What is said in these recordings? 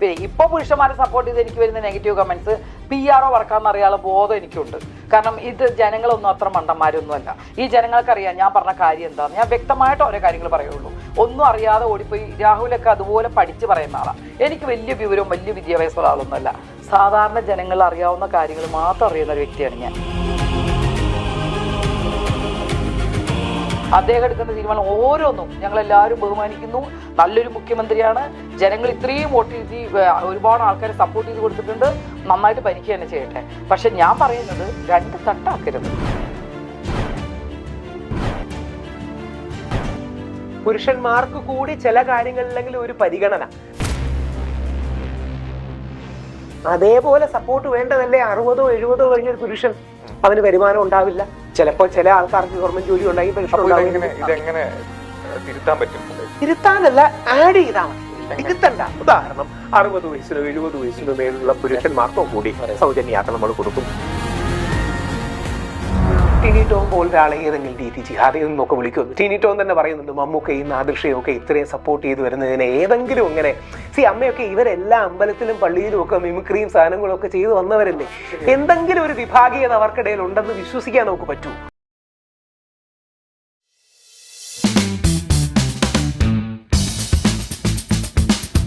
പിന്നെ ഇപ്പോൾ പുരുഷന്മാരെ സപ്പോർട്ട് ചെയ്ത് എനിക്ക് വരുന്ന നെഗറ്റീവ് കമൻസ് PR വർക്കാന്ന് അറിയാനുള്ള ബോധം എനിക്കുണ്ട്. കാരണം ഇത് ജനങ്ങളൊന്നും അത്ര മണ്ടന്മാരൊന്നുമല്ല. ഈ ജനങ്ങൾക്കറിയാം ഞാൻ പറഞ്ഞ കാര്യം എന്താണെന്ന്. ഞാൻ വ്യക്തമായിട്ട് ഓരോ കാര്യങ്ങൾ പറയുള്ളൂ. ഒന്നും അറിയാതെ ഓടിപ്പോയി രാഹുലൊക്കെ അതുപോലെ പഠിച്ച് പറയുന്ന ആളാണ്. എനിക്ക് വലിയ വിവരവും വലിയ വിദ്യാഭ്യാസമുള്ള ആളൊന്നുമല്ല. സാധാരണ ജനങ്ങൾ അറിയാവുന്ന കാര്യങ്ങൾ മാത്രം അറിയുന്ന ഒരു വ്യക്തിയാണ് ഞാൻ. അദ്ദേഹം എടുക്കുന്ന തീരുമാനം ഓരോന്നും ഞങ്ങളെല്ലാവരും ബഹുമാനിക്കുന്നു. നല്ലൊരു മുഖ്യമന്ത്രിയാണ്. ജനങ്ങൾ ഇത്രയും വോട്ട് ചെയ്ത് ഒരുപാട് ആൾക്കാരെ സപ്പോർട്ട് ചെയ്ത് കൊടുത്തിട്ടുണ്ട്. നന്നായിട്ട് ഭരിക്കുക തന്നെ ചെയ്യട്ടെ. പക്ഷെ ഞാൻ പറയുന്നത് രണ്ട് തട്ടാക്കരുത്. പുരുഷന്മാർക്ക് കൂടി ചില കാര്യങ്ങളിലെങ്കിലും ഒരു പരിഗണന. അതേപോലെ സപ്പോർട്ട് വേണ്ടതല്ലേ 60 or 70 കഴിഞ്ഞ ഒരു പുരുഷൻ? അവന് വരുമാനം ഉണ്ടാവില്ല. ചിലപ്പോൾ ചില ആൾക്കാർക്ക് ഗവൺമെന്റ് ജോലി ഉണ്ടായി പെൻഷൻ തിരുത്താനല്ല, ആഡ് ചെയ്താൽ മതി, തിരുത്തണ്ട. ഉദാഹരണം 60 വയസ്സിനോ 70 വയസ്സിനോ മേലുള്ള പുരുഷന്മാർക്കോ കൂടി സൗജന്യ യാത്ര നമ്മൾ കൊടുക്കും. ടീനി ടോം പോലെ ഒരാളെ ഏതെങ്കിലും രീതി ജിഹാദി എന്നൊക്കെ വിളിക്കുന്നു. ടീനി ടോം തന്നെ പറയുന്നുണ്ട് മമ്മൂക്കയും നാദിർഷയും ഒക്കെ ഇത്രയും സപ്പോർട്ട് ചെയ്ത് വരുന്നതിനെ ഏതെങ്കിലും ഇങ്ങനെ അമ്മയൊക്കെ ഇവരെല്ലാ അമ്പലത്തിലും പള്ളിയിലും ഒക്കെ മിമിക്രിയും സാധനങ്ങളും ഒക്കെ ചെയ്തു വന്നവരല്ലേ. എന്തെങ്കിലും ഒരു വിഭാഗീയത അവർക്കിടയിൽ ഉണ്ടെന്ന് വിശ്വസിക്കാൻ നമുക്ക് പറ്റൂ?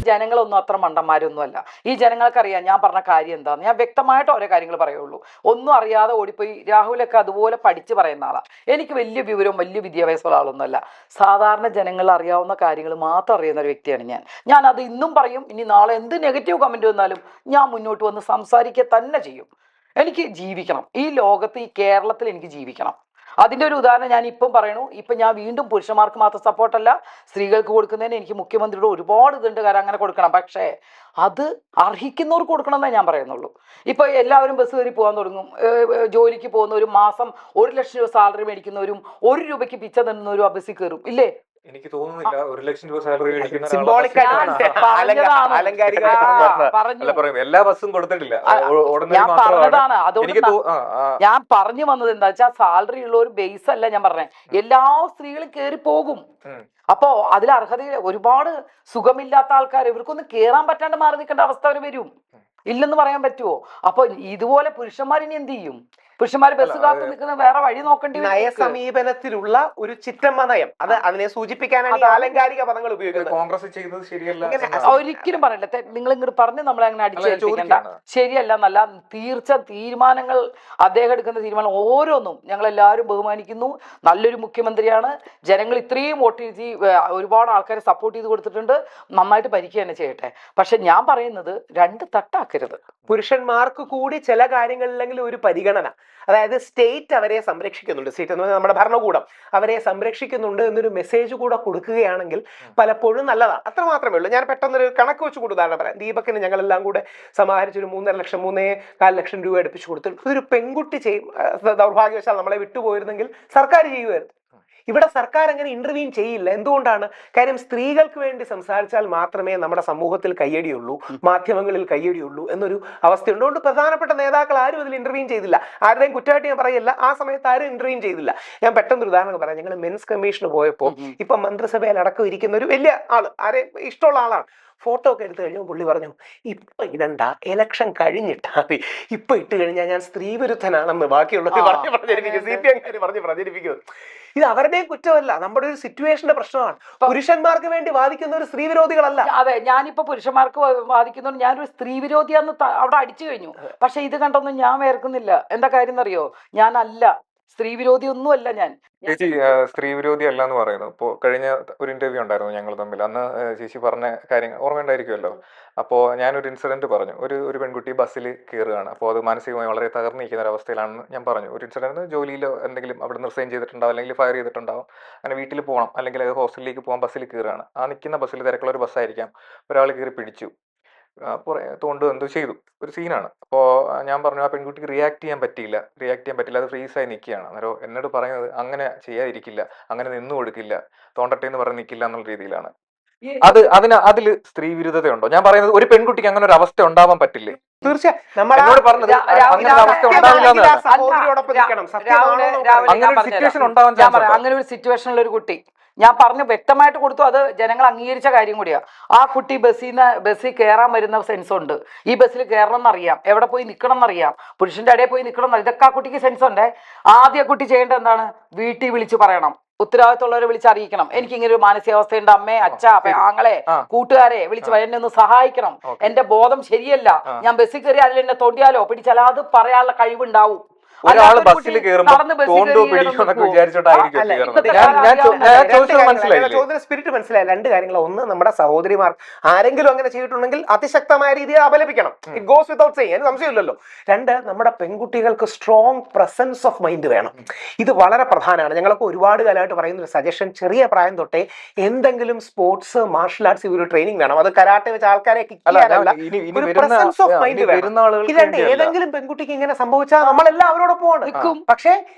ജനങ്ങളൊന്നും അത്ര മണ്ടന്മാരൊന്നുമല്ല. ഈ ജനങ്ങൾക്കറിയാം ഞാൻ പറഞ്ഞ കാര്യം എന്താണെന്ന്. ഞാൻ വ്യക്തമായിട്ട് ഓരോ കാര്യങ്ങൾ പറയുള്ളൂ. ഒന്നും അറിയാതെ ഓടിപ്പോയി രാഹുലൊക്കെ അതുപോലെ പഠിച്ച് പറയുന്ന ആളാണ്. എനിക്ക് വലിയ വിവരവും വലിയ വിദ്യാഭ്യാസമുള്ള ആളൊന്നുമല്ല. സാധാരണ ജനങ്ങൾ അറിയാവുന്ന കാര്യങ്ങൾ മാത്രം അറിയുന്ന ഒരു വ്യക്തിയാണ് ഞാൻ അത് ഇന്നും പറയും. ഇനി നാളെ എന്ത് നെഗറ്റീവ് കമൻറ്റ് വന്നാലും ഞാൻ മുന്നോട്ട് വന്ന് സംസാരിക്കുക തന്നെ ചെയ്യും. എനിക്ക് ജീവിക്കണം. ഈ ലോകത്ത്, ഈ കേരളത്തിൽ എനിക്ക് ജീവിക്കണം. അതിൻ്റെ ഒരു ഉദാഹരണം ഞാൻ ഇപ്പം പറയണു. ഇപ്പം ഞാൻ വീണ്ടും പുരുഷന്മാർക്ക് മാത്രം സപ്പോർട്ടല്ല, സ്ത്രീകൾക്ക് കൊടുക്കുന്നതിന് എനിക്ക് മുഖ്യമന്ത്രിയുടെ ഒരുപാട് ഇതുണ്ട്. കാര്യം അങ്ങനെ കൊടുക്കണം. പക്ഷേ അത് അർഹിക്കുന്നവർക്ക് കൊടുക്കണമെന്നേ ഞാൻ പറയുന്നുള്ളൂ. ഇപ്പോൾ എല്ലാവരും ബസ് കയറി പോകാൻ തുടങ്ങും. ജോലിക്ക് പോകുന്നവരും മാസം 1 ലക്ഷം രൂപ സാലറി മേടിക്കുന്നവരും 1 രൂപയ്ക്ക് പിച്ച തന്നുന്നവരും ആ ബസ്സിൽ കയറും ഇല്ലേ? എനിക്ക് തോന്നുന്നില്ല 1 ലക്ഷം രൂപ സാലറി എല്ലാ ബസ്സും കൊടുത്തിട്ടില്ല. ഞാൻ പറഞ്ഞു വന്നത് എന്താ വെച്ചാൽ സാലറി ഉള്ള ഒരു ബേസ് അല്ല ഞാൻ പറഞ്ഞത്. എല്ലാ സ്ത്രീകളും കയറി പോകും. അപ്പോ അതിൽ അർഹത ഒരുപാട് സുഖമില്ലാത്ത ആൾക്കാർ ഇവർക്കൊന്നും കേറാൻ പറ്റാണ്ട് മാറി നിൽക്കേണ്ട അവസ്ഥ അവർ വരും. ഇല്ലെന്ന് പറയാൻ പറ്റുമോ? അപ്പൊ ഇതുപോലെ പുരുഷന്മാരിനി എന്ത് ചെയ്യും? പുരുഷന്മാർ ബസ് കാത്തു നിൽക്കുന്ന വേറെ വഴി നോക്കേണ്ടി വരും. നയസമീപനത്തിലുള്ള ഒരു ചിറ്റമ്മ നയം, അത് അതിനെ സൂചിപ്പിക്കാനാണ് ആലങ്കാരിക പദങ്ങൾ ഉപയോഗിക്കുന്നത്. കോൺഗ്രസ് ചെയ്തത് ശരിയല്ല ഒരിക്കലും പറയില്ല. നിങ്ങൾ ഇങ്ങോട്ട് പറഞ്ഞ് നമ്മളെ അങ്ങനെ അടിച്ചേൽപ്പിക്കണ്ട. ശരിയല്ല എന്നല്ല, തീരുമാനങ്ങൾ അദ്ദേഹം എടുക്കുന്ന തീരുമാനം ഓരോന്നും ഞങ്ങളെല്ലാവരും ബഹുമാനിക്കുന്നു. നല്ലൊരു മുഖ്യമന്ത്രിയാണ്. ജനങ്ങൾ ഇത്രയും വോട്ട് ചെയ്ത് ഒരുപാട് ആൾക്കാരെ സപ്പോർട്ട് ചെയ്ത് കൊടുത്തിട്ടുണ്ട്. നന്നായിട്ട് ഭരിക്കുക തന്നെ ചെയ്യട്ടെ. പക്ഷെ ഞാൻ പറയുന്നത് രണ്ട് തട്ടാക്കരുത്. പുരുഷന്മാർക്ക് കൂടി ചില കാര്യങ്ങളിലെങ്കിലും ഒരു പരിഗണന. അതായത് സ്റ്റേറ്റ് അവരെ സംരക്ഷിക്കുന്നുണ്ട്, സ്റ്റേറ്റ് എന്ന് പറഞ്ഞാൽ നമ്മുടെ ഭരണകൂടം അവരെ സംരക്ഷിക്കുന്നുണ്ട് എന്നൊരു മെസ്സേജ് കൂടെ കൊടുക്കുകയാണെങ്കിൽ പലപ്പോഴും നല്ലതാണ്. അത്ര മാത്രമേ ഉള്ളൂ. ഞാൻ പെട്ടെന്നൊരു കണക്ക് വെച്ച് കൂടി ഉദാഹരണം പറയാം. ദീപകിന് ഞങ്ങളെല്ലാം കൂടെ സമാഹരിച്ചൊരു 3.5 ലക്ഷം 3.4 ലക്ഷം രൂപ അടുപ്പിച്ച് കൊടുത്തു. ഇതൊരു പെൺകുട്ടി ദൗർഭാഗ്യവശാൽ നമ്മളെ വിട്ടുപോയിരുന്നെങ്കിൽ സർക്കാർ ചെയ്യുമായിരുന്നു. ഇവിടെ സർക്കാർ അങ്ങനെ ഇന്റർവീൻ ചെയ്യില്ല. എന്തുകൊണ്ടാണ്? കാര്യം സ്ത്രീകൾക്ക് വേണ്ടി സംസാരിച്ചാൽ മാത്രമേ നമ്മുടെ സമൂഹത്തിൽ കയ്യടിയുള്ളൂ, മാധ്യമങ്ങളിൽ കയ്യടിയുള്ളൂ എന്നൊരു അവസ്ഥയുണ്ട്. അതുകൊണ്ട് പ്രധാനപ്പെട്ട നേതാക്കൾ ആരും അതിൽ ഇന്റർവീൻ ചെയ്തില്ല. ആരുടെയും കുറ്റമായിട്ട് ഞാൻ പറയില്ല. ആ സമയത്ത് ആരും ഇന്റർവീൻ ചെയ്തില്ല. ഞാൻ പെട്ടെന്നൊരു ഉദാഹരണം പറയാം. ഞങ്ങൾ മെൻസ് കമ്മീഷന് പോയപ്പോൾ ഇപ്പൊ മന്ത്രിസഭയിൽ അടക്കം ഇരിക്കുന്ന ഒരു വലിയ ആള്, ആരെ ഇഷ്ടമുള്ള ആളാണ്, ഫോട്ടോ ഒക്കെ എടുത്തു കഴിഞ്ഞു പുള്ളി പറഞ്ഞു, ഇപ്പൊ ഇടണ്ട, ഇലക്ഷൻ കഴിഞ്ഞിട്ടാ മതി, ഇപ്പൊ ഇട്ട് കഴിഞ്ഞാൽ ഞാൻ സ്ത്രീ വിരുദ്ധനാണെന്ന് ബാക്കിയുള്ളവർ പറഞ്ഞ് പ്രചരിപ്പിക്കും, CPM പറഞ്ഞ് പ്രചരിപ്പിക്കും. ഇത് അവരുടെയും കുറ്റമല്ല, നമ്മുടെ ഒരു സിറ്റുവേഷന്റെ പ്രശ്നമാണ്. പുരുഷന്മാർക്ക് വേണ്ടി വാദിക്കുന്ന ഒരു സ്ത്രീ വിരോധികളല്ല. അതെ, ഞാനിപ്പോ പുരുഷന്മാർക്ക് വാദിക്കുന്നതുകൊണ്ട് ഞാനൊരു സ്ത്രീ വിരോധിയാന്ന് അവിടെ അടിച്ചു കഴിഞ്ഞു. പക്ഷെ ഇത് കണ്ടൊന്നും ഞാൻ വേർക്കുന്നില്ല. എന്താ കാര്യം എന്നറിയോ? ഞാനല്ല സ്ത്രീ വിരോധി ഒന്നുമല്ല ഞാൻ. ചേച്ചി സ്ത്രീ വിരോധി അല്ല എന്ന് പറയുന്നു. ഇപ്പോൾ കഴിഞ്ഞ ഒരു ഇന്റർവ്യൂ ഉണ്ടായിരുന്നു ഞങ്ങൾ തമ്മിൽ. അന്ന് ചേച്ചി പറഞ്ഞ കാര്യങ്ങൾ ഓർമ്മയുണ്ടായിരിക്കുമല്ലോ. അപ്പോൾ ഞാനൊരു ഇൻസിഡന്റ് പറഞ്ഞു. ഒരു പെൺകുട്ടി ബസ്സിൽ കയറുകയാണ്. അപ്പോൾ അത് മാനസികമായി വളരെ തകർന്നിരിക്കുന്ന ഒരു അവസ്ഥയിലാണെന്ന് ഞാൻ പറഞ്ഞു. ഒരു ഇൻസിഡന്റ്, ജോലിയിലോ എന്തെങ്കിലും അവിടെ നിന്ന് റിസൈൻ ചെയ്തിട്ടുണ്ടാവും, അല്ലെങ്കിൽ ഫയർ ചെയ്തിട്ടുണ്ടാവും, അങ്ങനെ വീട്ടിൽ പോകണം, അല്ലെങ്കിൽ ഹോസ്റ്റലിലേക്ക് പോകാൻ ബസ്സിൽ കയറുകയാണ്. ആ നിൽക്കുന്ന ബസ്സിൽ തിരക്കുള്ള ഒരു ബസ്സായിരിക്കാം. ഒരാൾ കയറി പിടിച്ചു, തോണ്ട് എന്തോ ചെയ്തു, ഒരു സീനാണ്. അപ്പോൾ ഞാൻ പറഞ്ഞു ആ പെൺകുട്ടിക്ക് റിയാക്ട് ചെയ്യാൻ പറ്റില്ല, അത് ഫ്രീസായി നിൽക്കുകയാണ്. അന്നേരം എന്നോട് പറയുന്നത് അങ്ങനെ ചെയ്യാതിരിക്കില്ല, അങ്ങനെ നിന്നു കൊടുക്കില്ല, തോണ്ടട്ടെ എന്ന് പറഞ്ഞ് നിൽക്കില്ല എന്നുള്ള രീതിയിലാണ്. അതിൽ സ്ത്രീ വിരുദ്ധതയുണ്ടോ? ഞാൻ പറയുന്നത് ഒരു പെൺകുട്ടിക്ക് അങ്ങനെ ഒരു അവസ്ഥ ഉണ്ടാവാൻ പറ്റില്ലേ? തീർച്ചയായും അങ്ങനെ ഒരു സിറ്റുവേഷൻ ഉണ്ടാവാൻ അങ്ങനെ ഒരു സിറ്റുവേഷനിൽ ഒരു കുട്ടി ഞാൻ പറഞ്ഞു വ്യക്തമായിട്ട് കൊടുത്തു. അത് ജനങ്ങൾ അംഗീകരിച്ച കാര്യം കൂടിയാ. ആ കുട്ടി ബസ്സിൽ കയറാൻ വരുന്ന സെൻസ് ഉണ്ട്. ഈ ബസ്സിൽ കയറണം എന്നറിയാം, എവിടെ പോയി നിൽക്കണം എന്നറിയാം, പുരുഷന്റെ ഇടയിൽ പോയി നിൽക്കണം എന്നറിയാം. ഇതൊക്കെ ആ കുട്ടിക്ക് സെൻസ് ഉണ്ടേ. ആദ്യ കുട്ടി ചെയ്യേണ്ടത് എന്താണ്? വീട്ടിൽ വിളിച്ച് പറയണം, ഉത്തരവാദിത്തമുള്ളവരെ വിളിച്ച് അറിയിക്കണം. എനിക്ക് ഇങ്ങനെ ഒരു മാനസികാവസ്ഥയുണ്ട്, അമ്മേ, അച്ഛ, ആങ്ങളെ, കൂട്ടുകാരെ വിളിച്ച് എന്നെ ഒന്ന് സഹായിക്കണം, എന്റെ ബോധം ശരിയല്ല, ഞാൻ ബസ്സിൽ കയറി അതിൽ എന്നെ തോണ്ടിയാലോ പിടിച്ചാലോ, അത് പറയാനുള്ള കഴിവുണ്ടാവും. ഒരാള് ബസ്സിൽ ചോദ്യം സ്പിരിറ്റ് മനസ്സിലായി. രണ്ട് കാര്യങ്ങൾ. ഒന്ന്, നമ്മുടെ സഹോദരിമാർ ആരെങ്കിലും അങ്ങനെ ചെയ്തിട്ടുണ്ടെങ്കിൽ അതിശക്തമായ രീതിയിൽ അപലപിക്കണം. ഇറ്റ് ഗോസ് വിതൗട്ട് സേയിങ്, അതിന് സംശയമില്ലല്ലോ. രണ്ട്, നമ്മുടെ പെൺകുട്ടികൾക്ക് സ്ട്രോങ് പ്രസൻസ് ഓഫ് മൈൻഡ് വേണം. ഇത് വളരെ പ്രധാനമാണ്. ഞങ്ങൾക്ക് ഒരുപാട് കാലമായിട്ട് പറയുന്ന ഒരു സജഷൻ, ചെറിയ പ്രായം തൊട്ടേ എന്തെങ്കിലും സ്പോർട്സ്, മാർഷൽ ആർട്സ് ഒരു ട്രെയിനിങ് വേണം. അത് കരാട്ടെ വെച്ച് ആൾക്കാരെ പ്രസൻസ് ഓഫ് മൈൻഡ് വേണം. ഇതുണ്ട്. ഏതെങ്കിലും പെൺകുട്ടിക്ക് ഇങ്ങനെ സംഭവിച്ചാൽ നമ്മളെല്ലാം അവരോടൊപ്പം നിൽക്കും. പക്ഷേ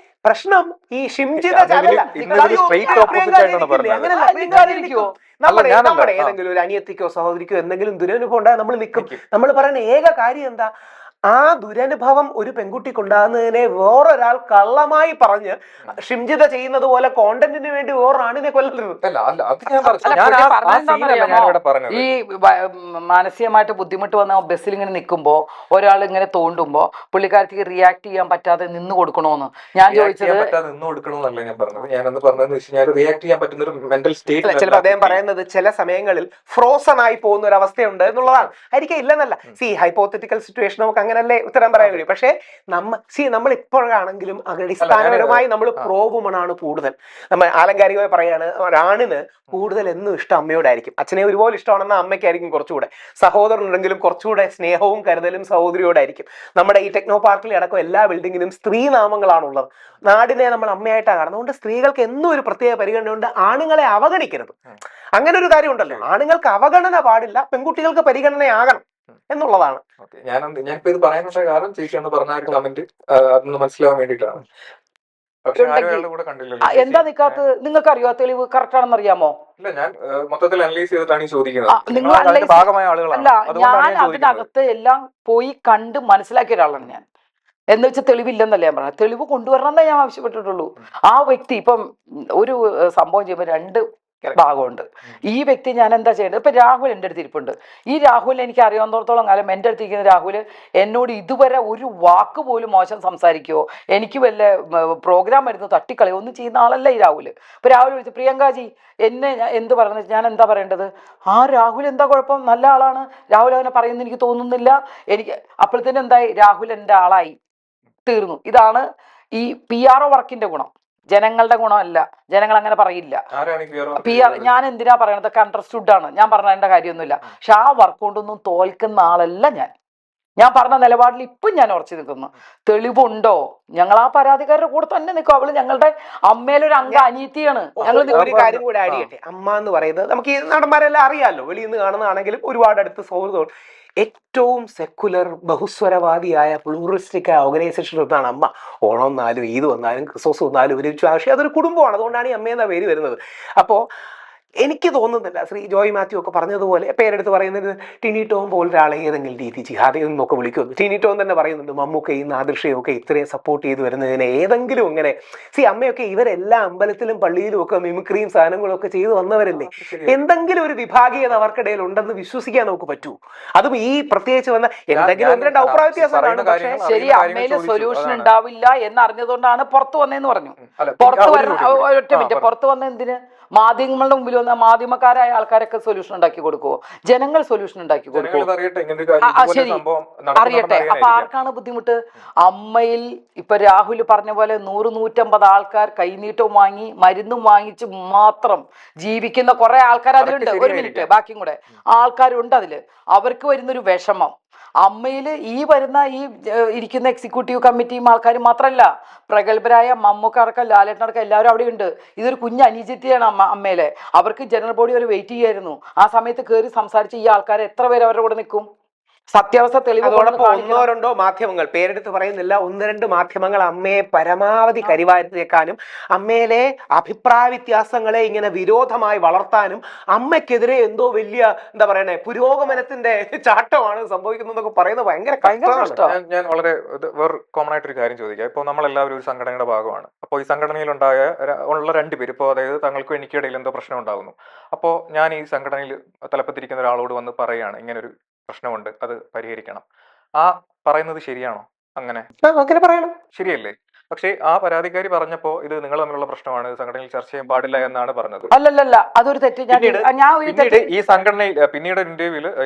പ്രശ്നം ഈ ഷിംജിത നമ്മുടെ ഏതെങ്കിലും ഒരു അനിയത്തിക്കോ സഹോദരിക്കോ എന്തെങ്കിലും ദുരനുഭവം ഉണ്ടായാൽ നമ്മൾ നിൽക്കും. നമ്മൾ പറയുന്ന ഏക കാര്യം എന്താ? ആ ദുരനുഭവം ഒരു പെൺകുട്ടിക്ക് ഉണ്ടാകുന്നതിനെ വേറൊരാൾ കള്ളമായി പറഞ്ഞ് ഷിംജിത ചെയ്യുന്നത് പോലെ കോണ്ടന്റിന് വേണ്ടി വേറൊരാണിനെ കൊല്ലരുത്. ഈ മാനസികമായിട്ട് ബുദ്ധിമുട്ട് വന്ന ബസ്സിൽ ഇങ്ങനെ നിൽക്കുമ്പോ ഒരാൾ ഇങ്ങനെ തോണ്ടുമ്പോ പുള്ളിക്കാരത്തേക്ക് റിയാക്ട് ചെയ്യാൻ പറ്റാതെ നിന്ന് കൊടുക്കണോന്ന് ഞാൻ ചോദിച്ചത്. ചിലപ്പോൾ അദ്ദേഹം പറയുന്നത് ചില സമയങ്ങളിൽ ഫ്രോസൺ ആയി പോകുന്ന ഒരു അവസ്ഥയുണ്ട് എന്നുള്ളതാണ്. ആയിരിക്കും ഇല്ലെന്നല്ല. ഹൈപ്പോത്തറ്റിക്കൽ സിറ്റുവേഷൻ നമുക്ക് അങ്ങനല്ലേ ഉത്തരം പറയാൻ കഴിയും. പക്ഷേ നമ്മൾ ഇപ്പോഴാണെങ്കിലും അടിസ്ഥാനപരമായി നമ്മൾ പ്രോവുമണാണ് കൂടുതൽ. നമ്മൾ ആലങ്കാരികമായി പറയുകയാണ്, ഒരാണിന് കൂടുതൽ എന്നും ഇഷ്ടം അമ്മയോടായിരിക്കും. അച്ഛനെ ഒരുപോലെ ഇഷ്ടമാണെന്ന അമ്മയ്ക്കായിരിക്കും കുറച്ചുകൂടെ. സഹോദരനുണ്ടെങ്കിലും കുറച്ചുകൂടെ സ്നേഹവും കരുതലും സഹോദരിയോടായിരിക്കും. നമ്മുടെ ഈ ടെക്നോ പാർക്കിൽ അടക്കം എല്ലാ ബിൽഡിങ്ങിനും സ്ത്രീ നാമങ്ങളാണുള്ളത്. നാടിനെ നമ്മൾ അമ്മയായിട്ടാണ് കാണുന്നത്. അതുകൊണ്ട് സ്ത്രീകൾക്ക് എന്നും ഒരു പ്രത്യേക പരിഗണനയുണ്ട്. ആണുങ്ങളെ അവഗണിക്കരുത്. അങ്ങനെ ഒരു കാര്യം ഉണ്ടല്ലോ. ആണുങ്ങൾക്ക് അവഗണന പാടില്ല, പെൺകുട്ടികൾക്ക് പരിഗണനയാകണം എന്നുള്ളതാണ്. ഞാനിപ്പോ ഇത് പറയാനുള്ള കാരണം ചേച്ചി എന്ന് പറഞ്ഞ കമന്റ് അതൊന്ന് മനസ്സിലാവാൻ വേണ്ടിയിട്ടാണ്. പക്ഷെ കൂടെ കണ്ടില്ലല്ലോ. എന്താ നിക്കാത്ത? നിങ്ങൾക്ക് അറിയോ തെളിവ് കറക്റ്റ് ആണെന്ന് അറിയാമോ? ഇല്ല, ഞാൻ മൊത്തത്തിൽ അനലൈസ് ചെയ്തിട്ടാണ് ഈ ചോദിക്കുന്നത്. ഞാൻ അതിനകത്ത് എല്ലാം പോയി കണ്ട് മനസ്സിലാക്കിയ ഒരാളാണ് ഞാൻ. എന്ന് വെച്ചാൽ തെളിവില്ലെന്നല്ല ഞാൻ പറഞ്ഞത്. തെളിവ് കൊണ്ടുവരണം എന്നേ ഞാൻ ആവശ്യപ്പെട്ടിട്ടുള്ളൂ. ആ വ്യക്തി ഇപ്പം ഒരു സംഭവം ചെയ്യുമ്പോൾ രണ്ട് ഭാഗമുണ്ട്. ഈ വ്യക്തി ഞാൻ എന്താ ചെയ്യേണ്ടത്? ഇപ്പൊ രാഹുൽ എൻ്റെ അടുത്ത് ഇരിപ്പുണ്ട്. ഈ രാഹുലിനെ എനിക്ക് അറിയാവുന്നിടത്തോളം കാലം എൻ്റെ അടുത്തിരിക്കുന്ന രാഹുൽ എന്നോട് ഇതുവരെ ഒരു വാക്ക് പോലും മോശം സംസാരിക്കുകയോ എനിക്ക് വല്ല പ്രോഗ്രാം വരുന്നു തട്ടിക്കളയോ ഒന്നും ചെയ്യുന്ന ആളല്ല ഈ രാഹുൽ. ഇപ്പൊ രാഹുൽ വിളിച്ചു, പ്രിയങ്കാജി എന്നെ എന്ത് പറയുന്നത്? ഞാൻ എന്താ പറയേണ്ടത്? ആ രാഹുൽ എന്താ കുഴപ്പം? നല്ല ആളാണ്. രാഹുൽ അവനെ പറയുന്നത് എനിക്ക് തോന്നുന്നില്ല. എനിക്ക് അപ്പോഴത്തേനും എന്തായി? രാഹുൽ എൻ്റെ ആളായി തീർന്നു. ഇതാണ് ഈ PR വർക്കിന്റെ ഗുണം. ജനങ്ങളുടെ ഗുണമല്ല. ജനങ്ങൾ അങ്ങനെ പറയില്ല. PR ഞാൻ എന്തിനാ പറയണത്? അണ്ടർസ്റ്റുഡ് ആണ്. ഞാൻ പറഞ്ഞതിന്റെ കാര്യമൊന്നുമില്ല. പക്ഷെ ആ വർക്ക് കൊണ്ടൊന്നും തോൽക്കുന്ന ആളല്ല ഞാൻ. ഞാൻ പറഞ്ഞ നിലപാടിൽ ഇപ്പം ഞാൻ ഉറച്ചു നിൽക്കുന്നു. തെളിവുണ്ടോ? ഞങ്ങൾ ആ പരാതിക്കാരുടെ കൂടെ തന്നെ നിൽക്കും. അവള് ഞങ്ങളുടെ അമ്മയിലൊരു അനിയത്തിയാണ്. ഞങ്ങൾ ഒരു കാര്യം കൂടെ ആഡ് ചെയ്യട്ടെ. അമ്മ എന്ന് പറയുന്നത് നമുക്ക് ഈ നടന്മാരെല്ലാം അറിയാമല്ലോ. വെളിയിൽ നിന്ന് കാണുന്നതാണെങ്കിലും ഒരുപാട് അടുത്ത് സൗഹൃദം. ഏറ്റവും സെക്കുലർ ബഹുസ്വരവാദിയായ പ്ലൂറിസ്റ്റിക് ഓർഗനൈസേഷൻ ഒന്നാണ് അമ്മ. ഓണം വന്നാലും ഈദ് വന്നാലും ക്രിസ്മസ് വന്നാലും ഒരു പക്ഷേ അതൊരു കുടുംബമാണ്. അതുകൊണ്ടാണ് ഈ അമ്മയെന്ന പേര് വരുന്നത്. അപ്പോൾ എനിക്ക് തോന്നുന്നില്ല ശ്രീ ജോയ് മാത്യു ഒക്കെ പറഞ്ഞതുപോലെ പേരെടുത്ത് പറയുന്നത് ടിനി ടോം പോലൊരാളെ ഏതെങ്കിലും രീതി ജിഹാദി എന്നൊക്കെ വിളിക്കുന്നു. ടിനി ടോം തന്നെ പറയുന്നുണ്ട് മമ്മൂക്കയും നാദിർഷയും ഒക്കെ ഇത്രയും സപ്പോർട്ട് ചെയ്ത് വരുന്നതിനെ ഏതെങ്കിലും ഇങ്ങനെ അമ്മയൊക്കെ ഇവരെല്ലാം അമ്പലത്തിലും പള്ളിയിലും ഒക്കെ മിമിക്രിയും സാധനങ്ങളും ഒക്കെ ചെയ്തു വന്നവരല്ലേ. എന്തെങ്കിലും ഒരു വിഭാഗീയത അവർക്കിടയിൽ ഉണ്ടെന്ന് വിശ്വസിക്കാൻ നമുക്ക് പറ്റൂ. അതും ഈ പ്രത്യേകിച്ച് വന്ന എന്തെങ്കിലും ഒന്ന് രണ്ട് അഭിപ്രായ വ്യത്യാസമാണ്. പക്ഷേ ശരി, അമ്മയില് സൊല്യൂഷൻ ഉണ്ടാവില്ല എന്നറിഞ്ഞതുകൊണ്ടാണ് പുറത്തു വന്നതെന്ന് പറഞ്ഞു. പുറത്ത് വരണം. ഒറ്റ മിനിറ്റ്. പുറത്ത് വന്ന എന്തിന്? മാധ്യമങ്ങളുടെ മുമ്പിൽ വന്ന മാധ്യമക്കാരായ ആൾക്കാരൊക്കെ സൊല്യൂഷൻ ഉണ്ടാക്കി കൊടുക്കുവോ? ജനങ്ങൾ സൊല്യൂഷൻ ഉണ്ടാക്കി കൊടുക്കുവോ? ശരി, അറിയട്ടെ. അപ്പൊ ആർക്കാണ് ബുദ്ധിമുട്ട്? അമ്മയിൽ ഇപ്പൊ രാഹുൽ പറഞ്ഞ പോലെ 100-150 ആൾക്കാർ കൈനീട്ടവും വാങ്ങി മരുന്നും വാങ്ങിച്ച് മാത്രം ജീവിക്കുന്ന കുറെ ആൾക്കാർ അതിലുണ്ട്. ഒരു മിനിറ്റ്, ബാക്കിയും കൂടെ ആൾക്കാരുണ്ട് അതില്. അവർക്ക് വരുന്നൊരു വിഷമം അമ്മയിൽ ഈ വരുന്ന ഈ ഇരിക്കുന്ന എക്സിക്യൂട്ടീവ് കമ്മിറ്റിയും ആൾക്കാരും മാത്രമല്ല, പ്രഗത്ഭരായ മമ്മൂക്കടക്കം ലാലേട്ടനടക്കം എല്ലാവരും അവിടെ ഉണ്ട്. ഇതൊരു കുഞ്ഞ് അനിയത്തിയാണ് അമ്മയിലെ. അവർക്ക് ജനറൽ ബോഡി വരെ വെയിറ്റ് ചെയ്യായിരുന്നു. ആ സമയത്ത് കയറി സംസാരിച്ച് ഈ ആൾക്കാരെ എത്ര പേര് അവരുടെ കൂടെ നിൽക്കും? സത്യാവസ്ഥ തെളിവ് അതോടൊപ്പം കൊണ്ടുവന്ന് ഒന്നോ രണ്ടോ മാധ്യമങ്ങൾ, പേരെടുത്ത് പറയുന്നില്ല, ഒന്ന് രണ്ട് മാധ്യമങ്ങൾ അമ്മയെ പരമാവധി കരിവാരിത്തേക്കാനും അമ്മയിലെ അഭിപ്രായ വ്യത്യാസങ്ങളെ ഇങ്ങനെ വിരോധമായി വളർത്താനും അമ്മയ്ക്കെതിരെ എന്തോ വലിയ എന്താ പറയണേ പുരോഗമനത്തിന്റെ ചാട്ടമാണ് സംഭവിക്കുന്നതൊക്കെ പറയുന്നത് ഭയങ്കര കഷ്ടമാണ്. കഷ്ടമാണ്. ഞാൻ വളരെ വേറെ കോമൺ ആയിട്ടൊരു കാര്യം ചോദിക്കാം. ഇപ്പോൾ നമ്മളെല്ലാവരും ഒരു സംഘടനയുടെ ഭാഗമാണ്. അപ്പോൾ ഈ സംഘടനയിലുണ്ടായ ഉള്ള രണ്ടുപേര്, ഇപ്പോൾ അതായത് താങ്കൾക്കും എനിക്കിടയിൽ എന്തോ പ്രശ്നം ഉണ്ടാകുന്നു. അപ്പോൾ ഞാൻ ഈ സംഘടനയിൽ തലപ്പത്തിരിക്കുന്ന ഒരാളോട് വന്ന് പറയുകയാണ്, ഇങ്ങനൊരു പ്രശ്നമുണ്ട്, അത് പരിഹരിക്കണം. ആ പറയുന്നത് ശരിയാണോ? അങ്ങനെ അങ്ങനെ പറയണം. ശരിയല്ലേ? പക്ഷേ ആ പരാതിക്കാരി പറഞ്ഞപ്പോൾ ഇത് നിങ്ങൾ തമ്മിലുള്ള പ്രശ്നമാണ്, സംഘടനയിൽ ചർച്ച ചെയ്യാൻ പാടില്ല എന്നാണ് പറഞ്ഞത്. അല്ലല്ല, അതൊരു തെറ്റ്. പിന്നീട് ഈ സംഘടനയിൽ പിന്നീട്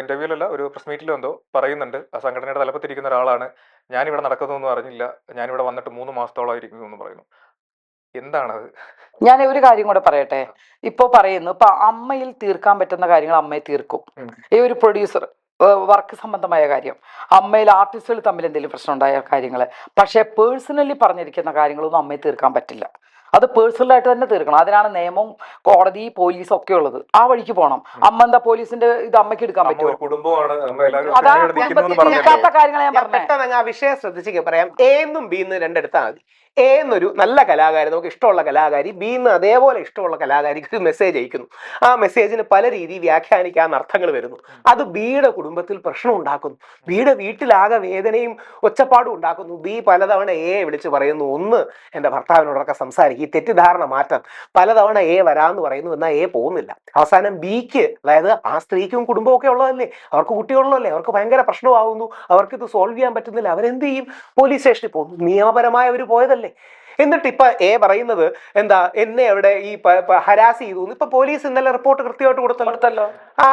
ഇന്റർവ്യൂലല്ല, ഒരു പ്രസ് മീറ്റിലോ എന്തോ പറയുന്നുണ്ട്, ആ സംഘടനയുടെ തലപ്പത്തിരിക്കുന്ന ഒരാളാണ്, ഞാനിവിടെ നടക്കുന്നൊന്നും അറിഞ്ഞില്ല, ഞാനിവിടെ വന്നിട്ട് 3 മാസത്തോളം ഇരിക്കുന്നു എന്ന് പറയുന്നു. എന്താണത്? ഞാൻ ഒരു കാര്യം കൂടെ പറയട്ടെ. ഇപ്പൊ പറയുന്നു, ഇപ്പൊ അമ്മയിൽ തീർക്കാൻ പറ്റുന്ന കാര്യങ്ങൾ അമ്മയെ തീർക്കും. ഈ ഒരു പ്രൊഡ്യൂസർ വർക്ക് സംബന്ധമായ കാര്യം, അമ്മയിൽ ആർട്ടിസ്റ്റുകൾ തമ്മിൽ എന്തെങ്കിലും പ്രശ്നം ഉണ്ടായ കാര്യങ്ങൾ, പക്ഷെ പേഴ്സണലി പറഞ്ഞിരിക്കുന്ന കാര്യങ്ങളൊന്നും അമ്മയെ തീർക്കാൻ പറ്റില്ല. അത് പേഴ്സണലായിട്ട് തന്നെ തീർക്കണം. അതിനാണ് നിയമവും കോടതി പോലീസ് ഒക്കെ ഉള്ളത്. ആ വഴിക്ക് പോകണം. അമ്മ എന്താ പോലീസിന്റെ ഇത് അമ്മയ്ക്ക് എടുക്കാൻ പറ്റുമോ? അതാ തീർക്കാത്ത കാര്യങ്ങൾ ഞാൻ പറഞ്ഞത്. പെട്ടെന്ന് ആ വിഷയം ശ്രദ്ധിച്ചേക്ക് പറയാം. എ എന്നും ബി എന്ന് രണ്ടെടുത്താൽ മതി. എ എന്നൊരു നല്ല കലാകാരി, നമുക്ക് ഇഷ്ടമുള്ള കലാകാരി, ബി എന്ന് അതേപോലെ ഇഷ്ടമുള്ള കലാകാരിക്ക് ഒരു മെസ്സേജ് അയക്കുന്നു. ആ മെസ്സേജിന് പല രീതി വ്യാഖ്യാനിക്കാൻ അർത്ഥങ്ങൾ വരുന്നു. അത് ബിയുടെ കുടുംബത്തിൽ പ്രശ്നം ഉണ്ടാക്കുന്നു. ബിയുടെ വീട്ടിലാകെ വേദനയും ഒച്ചപ്പാടും ഉണ്ടാക്കുന്നു. ബി പലതവണ എ വിളിച്ച് പറയുന്നു, ഒന്ന് എൻ്റെ ഭർത്താവിനോടൊക്കെ സംസാരിക്കും, ഈ തെറ്റിദ്ധാരണ മാറ്റാൻ. പലതവണ എ വരാമെന്ന് പറയുന്നു, എന്നാൽ എ പോകുന്നില്ല. അവസാനം ബിക്ക്, അതായത് ആ സ്ത്രീക്കും കുടുംബമൊക്കെ ഉള്ളതല്ലേ, അവർക്ക് കുട്ടികളുള്ളതല്ലേ, അവർക്ക് ഭയങ്കര പ്രശ്നമാകുന്നു, അവർക്കിത് സോൾവ് ചെയ്യാൻ പറ്റുന്നില്ല. അവരെന്ത് ചെയ്യും? പോലീസ് സ്റ്റേഷനിൽ പോകും. നിയമപരമായി അവർ പോയതല്ലേ. എന്നിട്ട് ഇപ്പൊ എ പറയുന്നത് എന്താ, എന്നെ അവിടെ ഈ ഹരാസ് ചെയ്തു. ഇപ്പൊ പോലീസ് ഇന്നലെ റിപ്പോർട്ട് കൃത്യമായിട്ട് കൊടുത്തല്ലോ. ആ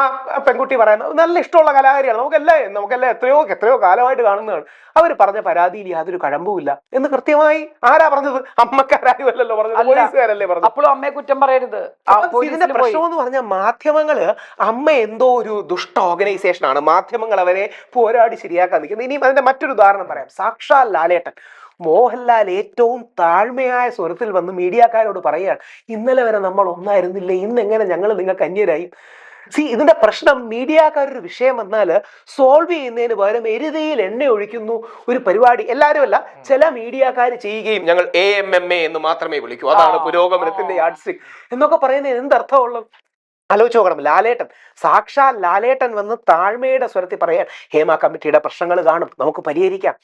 പെൺകുട്ടി പറയുന്നത് നല്ല ഇഷ്ടമുള്ള കലാകാരിയാണ്, നമുക്കെല്ലാം എത്രയോ കാലമായിട്ട് കാണുന്നതാണ്, അവർ പറഞ്ഞ പരാതിയിൽ യാതൊരു കഴമ്പുമില്ല എന്ന് കൃത്യമായി ആരാ പറഞ്ഞത്? അമ്മക്കാരാരുമല്ലോ പറഞ്ഞത്, പോലീസുകാരല്ലേ പറഞ്ഞത്. അപ്പോഴും അമ്മയെ കുറ്റം പറയരുത്. ഇതിന്റെ പ്രശ്നം എന്ന് പറഞ്ഞാൽ മാധ്യമങ്ങള് അമ്മ എന്തോ ഒരു ദുഷ്ട ഓർഗനൈസേഷൻ ആണ്, മാധ്യമങ്ങൾ അവരെ പോരാടി ശരിയാക്കാൻ നിൽക്കുന്നത്. ഇനി അതിന്റെ മറ്റൊരു ഉദാഹരണം പറയാം. സാക്ഷാൽ ലാലേട്ടൻ, മോഹൻലാൽ ഏറ്റവും താഴ്മയായ സ്വരത്തിൽ വന്ന് മീഡിയക്കാരോട് പറയുകയാണ്, ഇന്നലെ വരെ നമ്മൾ ഒന്നായിരുന്നില്ലേ, ഇന്നെങ്ങനെ ഞങ്ങൾ നിങ്ങൾക്ക് അന്യരായി? ഇതിന്റെ പ്രശ്നം, മീഡിയക്കാരൊരു വിഷയം വന്നാൽ സോൾവ് ചെയ്യുന്നതിന് പകരം എരുതിയിൽ എണ്ണ ഒഴിക്കുന്നു ഒരു പരിപാടി. എല്ലാവരും അല്ല, ചില മീഡിയക്കാർ ചെയ്യുകയും ഞങ്ങൾ AMMA എന്ന് മാത്രമേ വിളിക്കൂ, അതാണ് പുരോഗമനത്തിന്റെ യാഡ് സ്റ്റിക്ക് എന്നൊക്കെ പറയുന്നത് എന്തർത്ഥമുള്ളത്? ആലോചിച്ച് നോക്കണം. ലാലേട്ടൻ, സാക്ഷാൽ ലാലേട്ടൻ വന്ന് താഴ്മയുടെ സ്വരത്തിൽ പറയാൻ, ഹേമ കമ്മിറ്റിയുടെ പ്രശ്നങ്ങൾ കാണും, നമുക്ക് പരിഹരിക്കാം.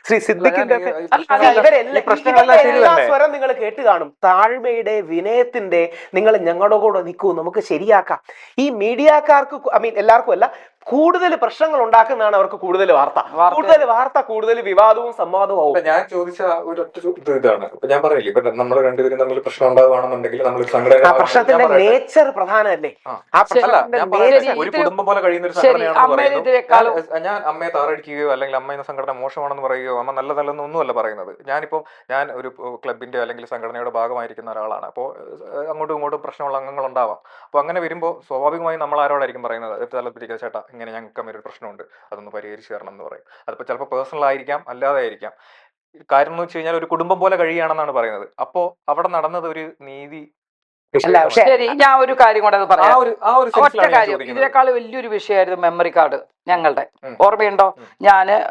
ശ്രീ സിദ്ദിഖിന്റെ സ്വരം നിങ്ങൾ കേട്ട് കാണും. താഴ്മയുടെ, വിനയത്തിന്റെ, നിങ്ങൾ ഞങ്ങളുടെ കൂടെ നിൽക്കൂ, നമുക്ക് ശരിയാക്കാം. ഈ മീഡിയക്കാർക്ക്, എല്ലാവർക്കും അല്ല, കൂടുതൽ പ്രശ്നങ്ങൾ ഉണ്ടാക്കുന്നതാണ് അവർക്ക് കൂടുതൽ വാർത്ത, കൂടുതൽ വിവാദവും സംവാദവും ആവും. ഞാൻ ചോദിച്ച ഒരൊറ്റ ഇതാണ്, ഇപ്പൊ ഞാൻ പറയില്ലേ, ഇപ്പൊ നമ്മൾ രണ്ടുപേരും തമ്മിൽ പ്രശ്നം ഉണ്ടാവുകയാണെന്നുണ്ടെങ്കിൽ നമ്മൾ സംഘടന, ആ പ്രശ്നത്തിന്റെ നേച്ചർ പ്രധാനമല്ലേ? ഒരു കുടുംബം പോലെ കഴിയുന്ന ഒരു സംഘടനയാണെന്ന് പറയുന്നത്. ഞാൻ അമ്മയെ താറടിക്കുകയോ അല്ലെങ്കിൽ അമ്മ എന്ന സംഘടന മോശമാണെന്ന് പറയുകയോ അമ്മ നല്ലതല്ലെന്നൊന്നുമല്ല പറയുന്നത്. ഞാൻ ഒരു ക്ലബിന്റെ അല്ലെങ്കിൽ സംഘടനയുടെ ഭാഗമായിരിക്കുന്ന ഒരാളാണ്. അപ്പോൾ അങ്ങോട്ടും ഇങ്ങോട്ടും പ്രശ്നമുള്ള അംഗങ്ങൾ ഉണ്ടാവാം. അപ്പോൾ അങ്ങനെ വരുമ്പോൾ സ്വാഭാവികമായും നമ്മൾ ആരോടായിരിക്കും പറയുന്നത്? തലപ്പിരിക്കുക, ചേട്ടാ ഇങ്ങനെ ഞങ്ങൾക്ക് അമ്മ ഒരു പ്രശ്നമുണ്ട്, അതൊന്ന് പരിഹരിച്ചു തരണം എന്ന് പറയും. അതിപ്പോൾ ചിലപ്പോൾ പേഴ്സണൽ ആയിരിക്കാം, അല്ലാതെ ആയിരിക്കാം. കാര്യം എന്ന് വെച്ച് കഴിഞ്ഞാൽ ഒരു കുടുംബം പോലെ കഴിയുകയാണെന്നാണ് പറയുന്നത്. അപ്പോൾ അവിടെ നടന്നത് ഒരു നീതി. ശരി, ഞാൻ ഒരു കാര്യം കൂടെ പറയാം. ഒറ്റ കാര്യം, ഇതിനേക്കാൾ വലിയൊരു വിഷയമായിരുന്നു മെമ്മറി കാർഡ് ഞങ്ങളുടെ. ഓർമ്മയുണ്ടോ?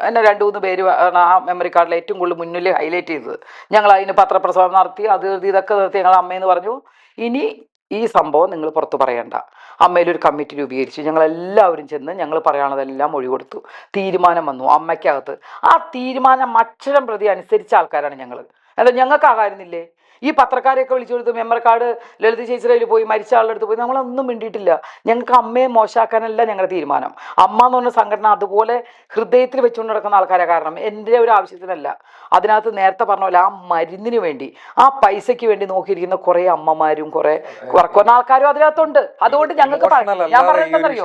എന്നെ 2-3 പേര് ആ മെമ്മറി കാർഡിൽ ഏറ്റവും കൂടുതൽ മുന്നിൽ ഹൈലൈറ്റ് ചെയ്തത്. ഞങ്ങൾ അതിന് പത്രപ്രസവം നടത്തി, അത് ഇതൊക്കെ നിർത്തി. ഞങ്ങൾ അമ്മയെന്ന് പറഞ്ഞു, ഇനി ഈ സംഭവം നിങ്ങൾ പുറത്ത് പറയണ്ട. അമ്മയിലൊരു കമ്മിറ്റി രൂപീകരിച്ചു. ഞങ്ങളെല്ലാവരും ചെന്ന് ഞങ്ങൾ പറയാനുള്ളതെല്ലാം മൊഴി കൊടുത്തു. തീരുമാനം വന്നു അമ്മയ്ക്കകത്ത്. ആ തീരുമാനം അക്ഷരം പ്രതി അനുസരിച്ച ആൾക്കാരാണ് ഞങ്ങൾ. എന്താ ഞങ്ങൾക്ക് ആകാരുന്നില്ലേ? ഈ പത്രക്കാരെയൊക്കെ വിളിച്ചു കൊടുത്ത് മെമ്മറി കാർഡ് ലളിത ചേച്ചിയിൽ പോയി, മരിച്ച ആളുടെ അടുത്ത് പോയി, നമ്മളൊന്നും മിണ്ടിയിട്ടില്ല. ഞങ്ങൾക്ക് അമ്മയെ മോശമാക്കാനല്ല ഞങ്ങളുടെ തീരുമാനം. അമ്മ എന്ന് പറഞ്ഞ സംഘടന അതുപോലെ ഹൃദയത്തിൽ വെച്ചുകൊണ്ട് നടക്കുന്ന ആൾക്കാരെ. കാരണം എൻ്റെ ഒരു ആവശ്യത്തിനല്ല. അതിനകത്ത് നേരത്തെ പറഞ്ഞ പോലെ ആ മരുന്നിന് വേണ്ടി, ആ പൈസയ്ക്ക് വേണ്ടി നോക്കിയിരിക്കുന്ന കുറേ അമ്മമാരും കുറേ വർക്കുന്ന ആൾക്കാരും അതിനകത്തുണ്ട്. അതുകൊണ്ട് ഞങ്ങൾക്ക് ഞാൻ പറയുന്നറിയോ,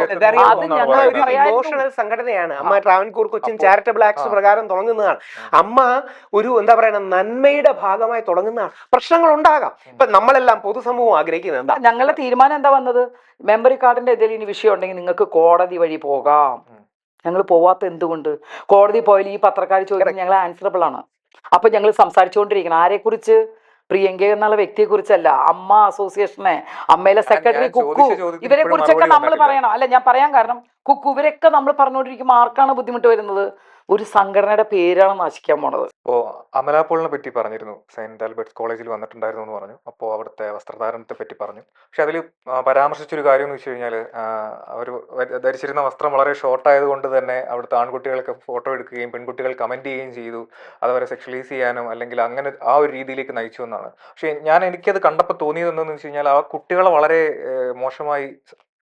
അത് ഞങ്ങൾ ഇമോഷണൽ സംഘടനയാണ് അമ്മ. ട്രാവൻകൂർ കൊച്ചിൻ ചാരിറ്റബിൾ ആക്ട്സ് പ്രകാരം തുടങ്ങുന്നതാണ്. അമ്മ ഒരു എന്താ പറയുക, നന്മയുടെ ഭാഗമായി തുടങ്ങുന്നതാണ്. പ്രശ്നങ്ങൾ ഉണ്ടാകാം. ഇപ്പൊ നമ്മളെല്ലാം പൊതുസമൂഹം ആഗ്രഹിക്കുന്നത് എന്താ? ഞങ്ങളുടെ തീരുമാനം എന്താ വന്നത്? മെമ്മറി കാർഡിന്റെ എന്തെങ്കിലും ഇനി വിഷയം ഉണ്ടെങ്കിൽ നിങ്ങൾക്ക് കോടതി വഴി പോകാം. ഞങ്ങൾ പോവാത്ത എന്തുകൊണ്ട്? കോടതി പോയാൽ ഈ പത്രക്കാർ ചോദിക്കുന്നത് ഞങ്ങൾ ആൻസറബിൾ ആണ്. അപ്പൊ ഞങ്ങൾ സംസാരിച്ചുകൊണ്ടിരിക്കണം. ആരെക്കുറിച്ച്? പ്രിയങ്ക എന്നുള്ള വ്യക്തിയെ കുറിച്ചല്ല, അമ്മ അസോസിയേഷനെ, അമ്മയിലെ സെക്രട്ടറി ഞാൻ കുക്കു, ചോദിച്ച ചോദ്യത്തിന് ഇവരെ ഇപ്പോഴും കുറിച്ചൊക്കെ മറുപടി നമ്മൾ വന്നിട്ടില്ല. പറയണം. അല്ല, ഞാൻ പറയാൻ കാരണം കുക്കു ഇവരൊക്കെ നമ്മൾ പറഞ്ഞുകൊണ്ടിരിക്കുമ്പോൾ ആർക്കാണ് ബുദ്ധിമുട്ട് വരുന്നത്? ഒരു സംഘടനയുടെ പേരാണ് നശിക്കാൻ പോണത്. അപ്പോൾ അമല പോളിനെ പറ്റി പറഞ്ഞിരുന്നു, സെയിന്റ് ആൽബർട്ട്സ് കോളേജിൽ വന്നിട്ടുണ്ടായിരുന്നു എന്ന് പറഞ്ഞു. അപ്പോൾ അവിടുത്തെ വസ്ത്രധാരണത്തെ പറ്റി പറഞ്ഞു. പക്ഷെ അതിൽ പരാമർശിച്ചൊരു കാര്യം എന്ന് വെച്ച് കഴിഞ്ഞാൽ, അവർ ധരിച്ചിരുന്ന വസ്ത്രം വളരെ ഷോർട്ട് ആയതുകൊണ്ട് തന്നെ അവിടുത്തെ ആൺകുട്ടികളൊക്കെ ഫോട്ടോ എടുക്കുകയും പെൺകുട്ടികൾ കമന്റ് ചെയ്യുകയും ചെയ്തു, അതവരെ സെക്ഷലൈസ് ചെയ്യാനും അല്ലെങ്കിൽ അങ്ങനെ ആ ഒരു രീതിയിലേക്ക് നയിച്ചു എന്നാണ്. പക്ഷെ എനിക്കത് കണ്ടപ്പോൾ തോന്നിയത് എന്താണെന്ന് വെച്ച് കഴിഞ്ഞാൽ, ആ കുട്ടികളെ വളരെ മോശമായി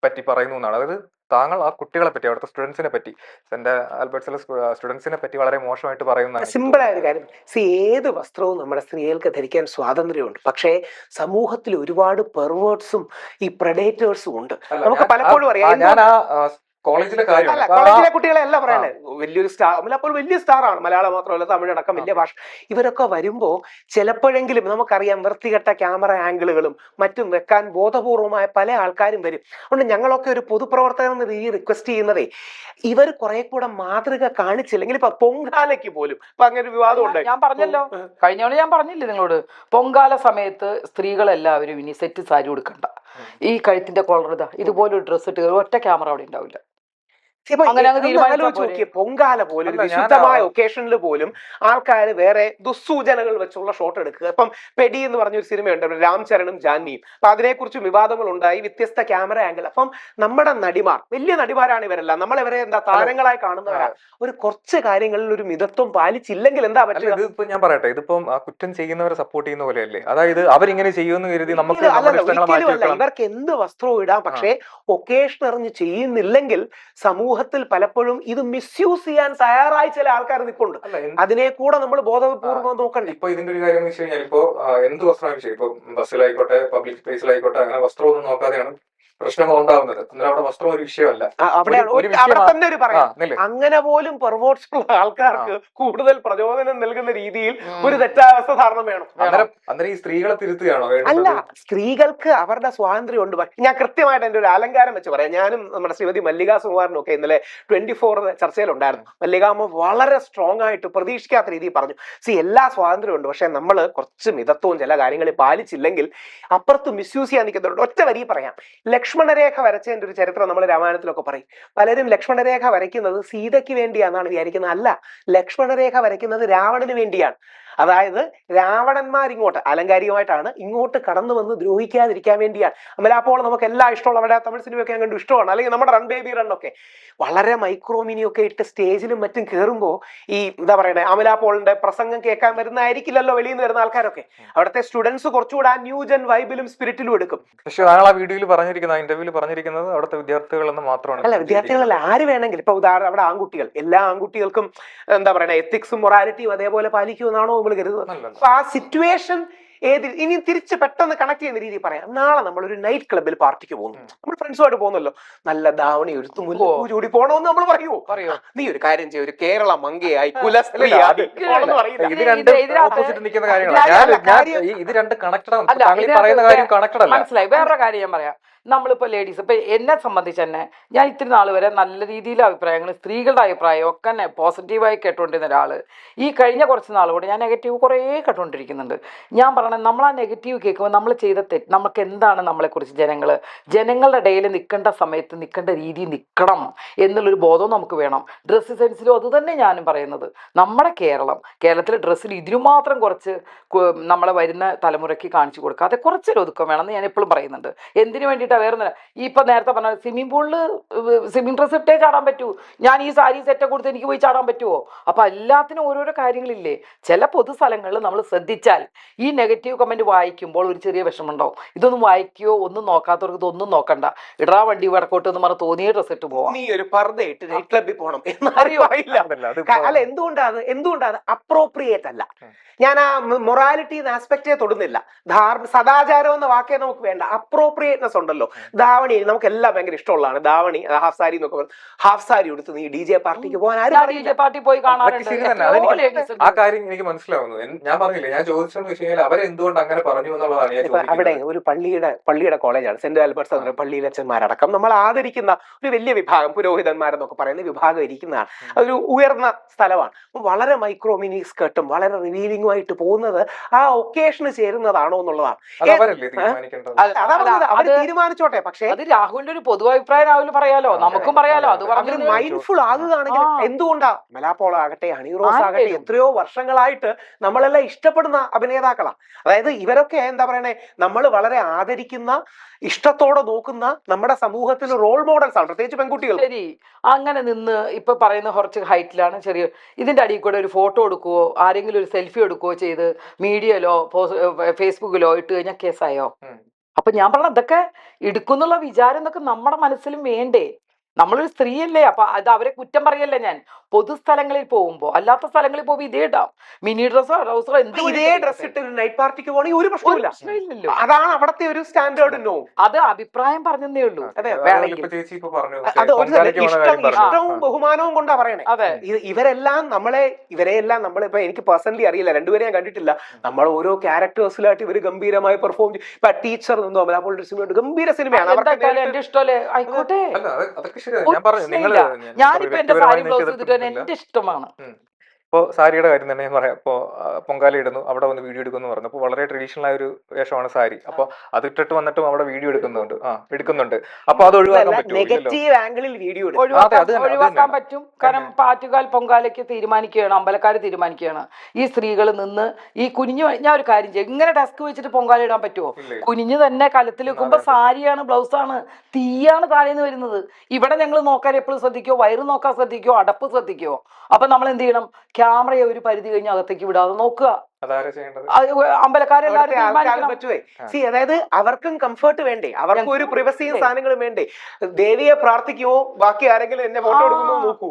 പറ്റി പറയുന്നു എന്നാണ്. അതായത് താങ്കൾ ആ കുട്ടികളെ പറ്റി, അവിടുത്തെ സ്റ്റുഡൻസിനെ പറ്റി, സെന്റ് ആൽബർട്ട്സിലെ സ്റ്റുഡൻസിനെ പറ്റി വളരെ മോശമായിട്ട് പറയുന്നതാണ്. സിമ്പിൾ ആയ ഒരു കാര്യം, ഏത് വസ്ത്രവും നമ്മുടെ സ്ത്രീകൾക്ക് ധരിക്കാൻ സ്വാതന്ത്ര്യമുണ്ട്. പക്ഷേ സമൂഹത്തിൽ ഒരുപാട് പെർവേർട്സും ഈ പ്രഡേറ്റേഴ്സും ഉണ്ട്. നമുക്ക് പലപ്പോഴും അറിയാം. ഞാൻ ആ കോളേജിലെ അല്ല, കോളേജിലെ കുട്ടികളെ അല്ല പറയണേ, വലിയൊരു സ്റ്റാർ, അപ്പോൾ വലിയ സ്റ്റാറാണ്, മലയാളം മാത്രമല്ല തമിഴ് അടക്കം വലിയ ഭാഷ. ഇവരൊക്കെ വരുമ്പോ ചിലപ്പോഴെങ്കിലും നമുക്കറിയാം വൃത്തികെട്ട ക്യാമറ ആംഗിളുകളും മറ്റും വെക്കാൻ ബോധപൂർവമായ പല ആൾക്കാരും വരും. അതുകൊണ്ട് ഞങ്ങളൊക്കെ ഒരു പൊതുപ്രവർത്തകൻ എന്ന രീതിയിൽ റിക്വസ്റ്റ് ചെയ്യുന്നതേ, ഇവർ കുറെ കൂടെ മാതൃക കാണിച്ചില്ലെങ്കിൽ ഇപ്പൊ പൊങ്കാലയ്ക്ക് പോലും ഇപ്പൊ അങ്ങനെ ഒരു വിവാദം ഉണ്ടായി. ഞാൻ പറഞ്ഞല്ലോ, കഴിഞ്ഞോളെ ഞാൻ പറഞ്ഞില്ലേ നിങ്ങളോട്, പൊങ്കാല സമയത്ത് സ്ത്രീകളെല്ലാവരും ഇനി സെറ്റ് സാരി ഉടുക്കണ്ട, ഈ കഴുത്തിന്റെ കോളർ ഇതാ ഇതുപോലെ ഒരു ഡ്രസ്സ് ഇട്ട് ഒറ്റ ക്യാമറ അവിടെ ഉണ്ടാവില്ല. പൊങ്കാല പോലും വിശുദ്ധമായ ഒക്കേഷനിൽ പോലും ആൾക്കാർ വേറെ ദുസ്സൂചനകൾ വെച്ചുള്ള ഷോട്ട് എടുക്കുക. ഇപ്പം പെടി എന്ന് പറഞ്ഞൊരു സിനിമയുണ്ട്, രാം ചരണും ജാൻവിയും. അപ്പൊ അതിനെക്കുറിച്ച് വിവാദങ്ങൾ ഉണ്ടായി, വ്യത്യസ്ത ക്യാമറ ആംഗിൾ. അപ്പം നമ്മുടെ നടിമാർ, വലിയ നടിമാരാണ് ഇവരെല്ലാം, നമ്മളിവരെ എന്താ താരങ്ങളായി കാണുന്നവരാ. ഒരു കുറച്ച് കാര്യങ്ങളിൽ ഒരു മിതത്വം പാലിച്ചില്ലെങ്കിൽ എന്താ പറ്റുക? ഇതിപ്പോ ഞാൻ പറയട്ടെ, ഇതിപ്പം ആ കുറ്റം ചെയ്യുന്നവരെ സപ്പോർട്ട് ചെയ്യുന്ന പോലെയല്ലേ? അതായത് അവരിങ്ങനെ ചെയ്യുമെന്ന് കരുതി നമുക്ക് ഇവർക്ക് എന്ത് വസ്ത്രവും ഇടാം, പക്ഷേ ഒക്കേഷൻ അറിഞ്ഞ് ചെയ്യുന്നില്ലെങ്കിൽ സമൂഹത്തിൽ പലപ്പോഴും ഇത് മിസ്യൂസ് ചെയ്യാൻ തയ്യാറായി ചില ആൾക്കാർ നിൽക്കുന്നുണ്ട്. അതിനെ കൂടെ നമ്മൾ ബോധപൂർവ്വം നോക്കണ്ടേ? ഇപ്പൊ ഇതിന്റെ ഒരു കാര്യം എന്ന് വെച്ച് കഴിഞ്ഞാൽ, ഇപ്പൊ എന്ത് വസ്ത്രമാണ് ശരി, ഇപ്പൊ ബസ്സിലായിക്കോട്ടെ പബ്ലിക് പ്ലേസിലായിക്കോട്ടെ, അങ്ങനെ വസ്ത്രമൊന്നും നോക്കാതെയാണ് പ്രശ്നങ്ങൾ ഉണ്ടാവുന്നത്. എന്നാൽ അവിടെ വസ്ത്രം ഒരു വിഷയമല്ല. അവിടെ തന്നെ ഒരു പറയാം, അങ്ങനെ പോലും പെർവേർട്സ് ഉള്ള ആൾക്കാർക്ക് കൂടുതൽ പ്രചോദനം നൽകുന്ന രീതിയിൽ ഒരു തെറ്റായ വസ്ത്രധാരണം വേണം. അന്നേരം ഈ സ്ത്രീകളെ തിരുത്തുകയാണോ? അല്ല, സ്ത്രീകൾക്ക് അവരുടെ സ്വാതന്ത്ര്യം ഉണ്ട്. ഞാൻ കൃത്യമായിട്ട് എന്റെ ഒരു അലങ്കാരം വെച്ച് പറയാം. ഞാനും നമ്മുടെ ശ്രീമതി മല്ലിക സുകുമാരനും ഒക്കെ ഇന്നലെ 24 ചർച്ചയിലുണ്ടായിരുന്നു. മല്ലികാമ്മ വളരെ സ്ട്രോങ് ആയിട്ട് പ്രതീക്ഷിക്കാത്ത രീതിയിൽ പറഞ്ഞു, എല്ലാ സ്വാതന്ത്ര്യം ഉണ്ട്, പക്ഷെ നമ്മൾ കുറച്ച് മിതത്വവും ചില കാര്യങ്ങളിൽ പാലിച്ചില്ലെങ്കിൽ അപ്പുറത്ത് മിസ്യൂസ് ചെയ്യാൻ നിൽക്കുന്നുണ്ട്. ഒറ്റ വരി പറയാം, ലക്ഷ്മണരേഖ വരച്ചതിന്റെ ഒരു ചരിത്രം നമ്മൾ രാമായണത്തിലൊക്കെ പറയും. പലരും ലക്ഷ്മണരേഖ വരയ്ക്കുന്നത് സീതയ്ക്ക് വേണ്ടിയാണെന്നാണ് വിചാരിക്കുന്നത്. അല്ല, ലക്ഷ്മണരേഖ വരയ്ക്കുന്നത് രാവണന് വേണ്ടിയാണ്. അതായത് രാവണന്മാർ ഇങ്ങോട്ട് അലങ്കാരികമായിട്ടാണ് ഇങ്ങോട്ട് കടന്നു വന്ന് ദ്രോഹിക്കാതിരിക്കാൻ വേണ്ടിയാണ്. അമലാപ്പോൾ നമുക്ക് എല്ലാം ഇഷ്ടമുള്ള, അവിടെ തമിഴ് സിനിമയൊക്കെ ഞാൻ കണ്ടു ഇഷ്ടമാണ്, അല്ലെങ്കിൽ നമ്മുടെ റൺ ബേബി റണ്ണൊക്കെ വളരെ മൈക്രോമിനിയൊക്കെ ഇട്ട് സ്റ്റേജിലും മറ്റും കയറുമ്പോൾ ഈ എന്താ പറയണേ, അമലാപോളിന്റെ പ്രസംഗം കേൾക്കാൻ വരുന്നതായിരിക്കില്ലല്ലോ വെളിയിൽ നിന്ന് വരുന്ന ആൾക്കാരൊക്കെ. അവിടുത്തെ സ്റ്റുഡൻസ് കുറച്ചുകൂടെ ആ ന്യൂജൻ വൈബിലും സ്പിരിറ്റിലും എടുക്കും. പക്ഷെ താങ്കൾ ആ വീഡിയോയിൽ പറഞ്ഞിരിക്കുന്നത്, ഇന്റർവ്യൂവിൽ പറഞ്ഞിരിക്കുന്നത് അവിടുത്തെ വിദ്യാർത്ഥികളെന്ന് മാത്രമാണ്. അല്ല, വിദ്യാർത്ഥികളല്ല, ആര് വേണമെങ്കിലും. ഇപ്പൊ ഉദാഹരണം അവിടെ ആൺകുട്ടികൾ, എല്ലാ ആൺകുട്ടികൾക്കും എന്താ പറയണേ എത്തിക്സും മൊറാലിറ്റിയും അതേപോലെ പാലിക്കുമെന്നാണോ നമ്മൾ കരുതുന്നത്? അപ്പൊ ആ സിറ്റുവേഷൻ ഇനി തിരിച്ച് പെട്ടെന്ന് കണക്ട് ചെയ്യുന്ന രീതിയിൽ പറയാം. നാളെ നമ്മൾ ഒരു നൈറ്റ് ക്ലബിൽ പാർട്ടിക്ക് പോകുന്നു, നമ്മൾ ഫ്രണ്ട്സുമായിട്ട് പോകുന്നല്ലോ, നല്ല ധാവണി എടുത്ത് മുല്ലപ്പൂ ചൂടി പോണോന്ന് നമ്മൾ പറയുമോ? നീ ഒരു കാര്യം ചെയ്യും, ഒരു കേരള മങ്കയായി കുലസ്ത്രീ ഇത് രണ്ട് കണക്റ്റഡ് ആണ്. മനസ്സിലായി. വേറൊരു കാര്യം ഞാൻ പറയാം. നമ്മളിപ്പോൾ ലേഡീസ്, ഇപ്പം എന്നെ സംബന്ധിച്ച് തന്നെ ഞാൻ ഇത്തിരി നാൾ വരെ നല്ല രീതിയിൽ അഭിപ്രായങ്ങൾ, സ്ത്രീകളുടെ അഭിപ്രായം ഒക്കെ തന്നെ പോസിറ്റീവായി കേട്ടുകൊണ്ടിരുന്ന ഒരാൾ, ഈ കഴിഞ്ഞ കുറച്ച് നാൾ കൂടെ ഞാൻ നെഗറ്റീവ് കുറേ കേട്ടുകൊണ്ടിരിക്കുന്നുണ്ട്. ഞാൻ പറയണത്, നമ്മൾ ആ നെഗറ്റീവ് കേൾക്കുമ്പോൾ നമ്മൾ ചെയ്ത തെറ്റ്, നമുക്ക് എന്താണ് നമ്മളെക്കുറിച്ച് ജനങ്ങളുടെ ഇടയിൽ നിൽക്കേണ്ട സമയത്ത് നിൽക്കേണ്ട രീതി നിൽക്കണം എന്നുള്ളൊരു ബോധവും നമുക്ക് വേണം. ഡ്രസ്സ് സെൻസിലും അത് തന്നെ ഞാനും പറയുന്നത്. നമ്മുടെ കേരളത്തിലെ ഡ്രസ്സിൽ ഇതിനു മാത്രം കുറച്ച് നമ്മളെ വരുന്ന തലമുറയ്ക്ക് കാണിച്ചു കൊടുക്കാതെ കുറച്ചൊരു ഒതുക്കം വേണമെന്ന് ഞാൻ എപ്പോഴും പറയുന്നുണ്ട്. എന്തിനു വേണ്ടിയിട്ട്? വേറെ ഈ ഇപ്പൊ നേരത്തെ പറഞ്ഞ സ്വിമ്മിംഗ് പൂളിൽ സ്വിമ്മിംഗ് ഡ്രസ് ഇട്ടേ ചാടാൻ പറ്റൂ, ഞാൻ ഈ സാരി സെറ്റ് കൊടുത്ത് എനിക്ക് പോയി ചാടാൻ പറ്റുമോ? അപ്പൊ എല്ലാത്തിനും ഓരോരോ കാര്യങ്ങളില്ലേ. ചില പൊതുസ്ഥലങ്ങളിൽ നമ്മൾ ശ്രദ്ധിച്ചാൽ ഈ നെഗറ്റീവ് കമന്റ് വായിക്കുമ്പോൾ ഒരു ചെറിയ വിഷമമുണ്ടാവും. ഇതൊന്നും വായിക്കുകയോ ഒന്നും നോക്കാത്തവർക്ക് ഇതൊന്നും നോക്കണ്ട, ഇടാ വണ്ടി വടക്കോട്ട് എന്ന് പറഞ്ഞ് തോന്നിയ ഡ്രസ് ഇട്ട് പോവാം. നീ ഒരു പർദ്ദ ഇട്ട് നൈറ്റ് ക്ലബിൽ പോകണം എന്നറിയില്ല. അല്ല, എന്തുകൊണ്ടാണ് അപ്രോപ്രിയേറ്റ് അല്ല. ഞാൻ ആ മൊറാലിറ്റി ആസ്പെക്റ്റേ തൊടുന്നില്ല. സദാചാരം എന്ന വാക്കേ നമുക്ക് വേണ്ട. അപ്രോപ്രിയേറ്റ്നെസ് ഉണ്ടല്ലോ. ധാവണി നമുക്ക് എല്ലാം ഭയങ്കര ഇഷ്ടമുള്ളതാണ്. ധാവണി, ഹാഫ് സാരി എന്നൊക്കെ പറഞ്ഞു. ഹാഫ് സാരി എടുത്ത് നീ DJ പാർട്ടിക്ക് പോകാൻ പാർട്ടി പോയി കാണാറുണ്ട്. ആ കാര്യം എനിക്ക് മനസ്സിലാവുന്നു. ഞാൻ പറഞ്ഞില്ലേ, ഞാൻ ചോദിച്ചെന്ന് വെച്ച് കഴിഞ്ഞാൽ അവരെ എന്തുകൊണ്ട് അങ്ങനെ പറഞ്ഞു എന്നുള്ളതാണ് ഞാൻ ഇപ്പൊ അവിടെ ചോദിക്കുന്നത്. ഒരു പള്ളിയുടെ കോളേജാണ് സെന്റ് ആൽബർട്ട്സ് എന്ന പള്ളിയിലെ അച്ഛന്മാരടക്കം നമ്മൾ ആദരിക്കുന്ന ഒരു വലിയ വിഭാഗം പുരോഹിതന്മാരെന്നൊക്കെ പറയുന്ന വിഭാഗം ഇരിക്കുന്നതാണ്. അതൊരു ഉയർന്ന സ്ഥലമാണ്. അപ്പൊ വളരെ മൈക്രോ മിനി സ്കർട്ടും വളരെ റിവീലിംഗുമായിട്ട് പോകുന്നത് ആ ഒക്കേഷന് ചേരുന്നതാണോ എന്നുള്ളതാണ്. അത് അവരല്ലേ തീരുമാനിക്കേണ്ടത്. അതാ പറഞ്ഞത്, അവര് തീരുമാനിച്ചോട്ടെ. പക്ഷേ അത് രാഹുലിന്റെ ഒരു പൊതുവഭിപ്രായം രാഹുൽ പറയാലോ, നമുക്കും പറയാലോ. അത് അവര് പറഞ്ഞു മൈൻഡ്ഫുൾ ആകുകയാണെങ്കിൽ എന്തുകൊണ്ടാ മെലാപോൾ ആകട്ടെ, ഹണിറോസ് ആകട്ടെ, ആരും. എത്രയോ വർഷങ്ങളായിട്ട് നമ്മളെല്ലാം ഇഷ്ടപ്പെടുന്ന അഭിനേതാക്കളാണ്. അതായത് ഇവരൊക്കെ എന്താ പറയണേ, നമ്മൾ വളരെ ആദരിക്കുന്ന, ഇഷ്ടത്തോടെ നോക്കുന്ന നമ്മുടെ സമൂഹത്തിൽ റോൾ മോഡൽസ് ആണ്, പ്രത്യേകിച്ച് പെൺകുട്ടികൾ. ശരി, അങ്ങനെ നിന്ന് ഇപ്പൊ പറയുന്ന കുറച്ച് ഹൈറ്റിലാണ്, ചെറിയ ഇതിന്റെ അടിയിൽ കൂടെ ഒരു ഫോട്ടോ എടുക്കുവോ, ആരെങ്കിലും ഒരു സെൽഫി എടുക്കുകയോ ചെയ്ത് മീഡിയയിലോ ഫേസ്ബുക്കിലോ ഇട്ട് കഴിഞ്ഞാൽ കേസായോ? അപ്പൊ ഞാൻ പറഞ്ഞ ഇതൊക്കെ എടുക്കുന്നുള്ള വിചാരം എന്നൊക്കെ നമ്മുടെ മനസ്സിലും വേണ്ടേ? നമ്മളൊരു സ്ത്രീയല്ലേ, അപ്പൊ അത് അവരെ കുറ്റം പറയല്ലേ ഞാൻ. പൊതുസ്ഥലങ്ങളിൽ പോകുമ്പോ, അല്ലാത്ത സ്ഥലങ്ങളിൽ പോകുമ്പോ ഇതേ ഇടാം, മിനി ഡ്രസ്സോ ട്രൗസറോ എന്ത് ഇതേ ഡ്രസ് ഇട്ട് ഒരു നൈറ്റ് പാർട്ടിക്ക് പോകണമെങ്കിൽ ഒരു പ്രശ്നമില്ല. പ്രശ്നമില്ലല്ലോ. അതാണ് അവിടത്തെ ഒരു സ്റ്റാൻഡേർഡ്. നോ, അത് അഭിപ്രായം പറഞ്ഞതേ ഉള്ളൂ. അതെ, വേണമെങ്കിൽ ചേച്ചി ഇപ്പൊ പറഞ്ഞു അത് ഒരു പൊങ്കാലയ്ക്ക് പോകുന്ന കാര്യം പറഞ്ഞു. ഇഷ്ടവും ബഹുമാനവും കൊണ്ടാ പറയണേ. അതെ, ഇവരെല്ലാം നമ്മളിപ്പോ എനിക്ക് പേഴ്സണലി അറിയില്ല, രണ്ടുപേരെ ഞാൻ കണ്ടിട്ടില്ല. നമ്മൾ ഓരോ ക്യാരക്ടേഴ്സിലായിട്ട് ഇവര് ഗംഭീരമായി പെർഫോം ചെയ്യും. ഇപ്പൊ ടീച്ചർ നിന്നോ അമലാപോൾ സിനിമയുണ്ട്, ഗംഭീര സിനിമയാണ്. എന്തായാലും എന്റെ ഇഷ്ടമല്ലേ ആയിക്കോട്ടെ. അല്ല, അതൊക്കെ ശരിയാണ്. ഞാൻ പറഞ്ഞു നിങ്ങള് ഞാനിപ്പോ എന്റെ സാരി ബ്ലൗസ് ചെയ്തിട്ട് എന്റെ ഇഷ്ടമാണ്. ഇപ്പോൾ സാരിയുടെ കാര്യം തന്നെ പറയാം. ഇപ്പോൾ പൊങ്കാല ഇടുന്നു, അവിടെ വന്ന് വീഡിയോ എടുക്കുന്നു പറഞ്ഞു. അപ്പോൾ വളരെ ട്രഡീഷണൽ ആയ ഒരു വേഷമാണ് സാരി. അപ്പോൾ അതിട്ടിട്ട് വന്നിട്ടും അവിടെ വീഡിയോ എടുക്കുന്നുണ്ട്. അപ്പോൾ അത് ഒഴിവാക്കാൻ പറ്റുമോ? നെഗറ്റീവ് ആംഗിളിൽ വീഡിയോ ഒഴിവാക്കാൻ പറ്റും. കാരണം പാറ്റുകാൽ പൊങ്കാലയ്ക്ക് തീരുമാനിക്കുകയാണ്, അമ്പലക്കാർ തീരുമാനിക്കുകയാണ്. ഈ സ്ത്രീകൾ നിന്ന് ഈ കുനിഞ്ഞു, ഞാൻ ഒരു കാര്യം ചെയ്യും, ഇങ്ങനെ ഡെസ്ക് വെച്ചിട്ട് പൊങ്കാല ഇടാൻ പറ്റുമോ? കുനിഞ്ഞു തന്നെ കലത്തിൽ വെക്കുമ്പോ സാരിയാണ്, ബ്ലൗസാണ്, തീയാണ് താഴേന്ന് വരുന്നത്. ഇവിടെ ഞങ്ങൾ നോക്കാൻ എപ്പോഴും ശ്രദ്ധിക്കോ, വയറ് നോക്കാൻ ശ്രദ്ധിക്കോ, അടപ്പ് ശ്രദ്ധിക്കോ? അപ്പൊ നമ്മൾ എന്ത് ചെയ്യണം? ക്യാമറയെ ഒരു പരിധി കഴിഞ്ഞ് അകത്തേക്ക് വിടാതെ നോക്കുക. അമ്പലക്കാരെല്ലാരും പറ്റുവേ. സി, അതായത് അവർക്കും കംഫർട്ട് വേണ്ടേ, അവർക്കും ഒരു പ്രിവസിയും സാധനങ്ങളും വേണ്ടേ. ദേവിയെ പ്രാർത്ഥിക്കുമോ, ബാക്കി ആരെങ്കിലും എന്നെ ഫോട്ടോ എടുക്കുമോ നോക്കൂ.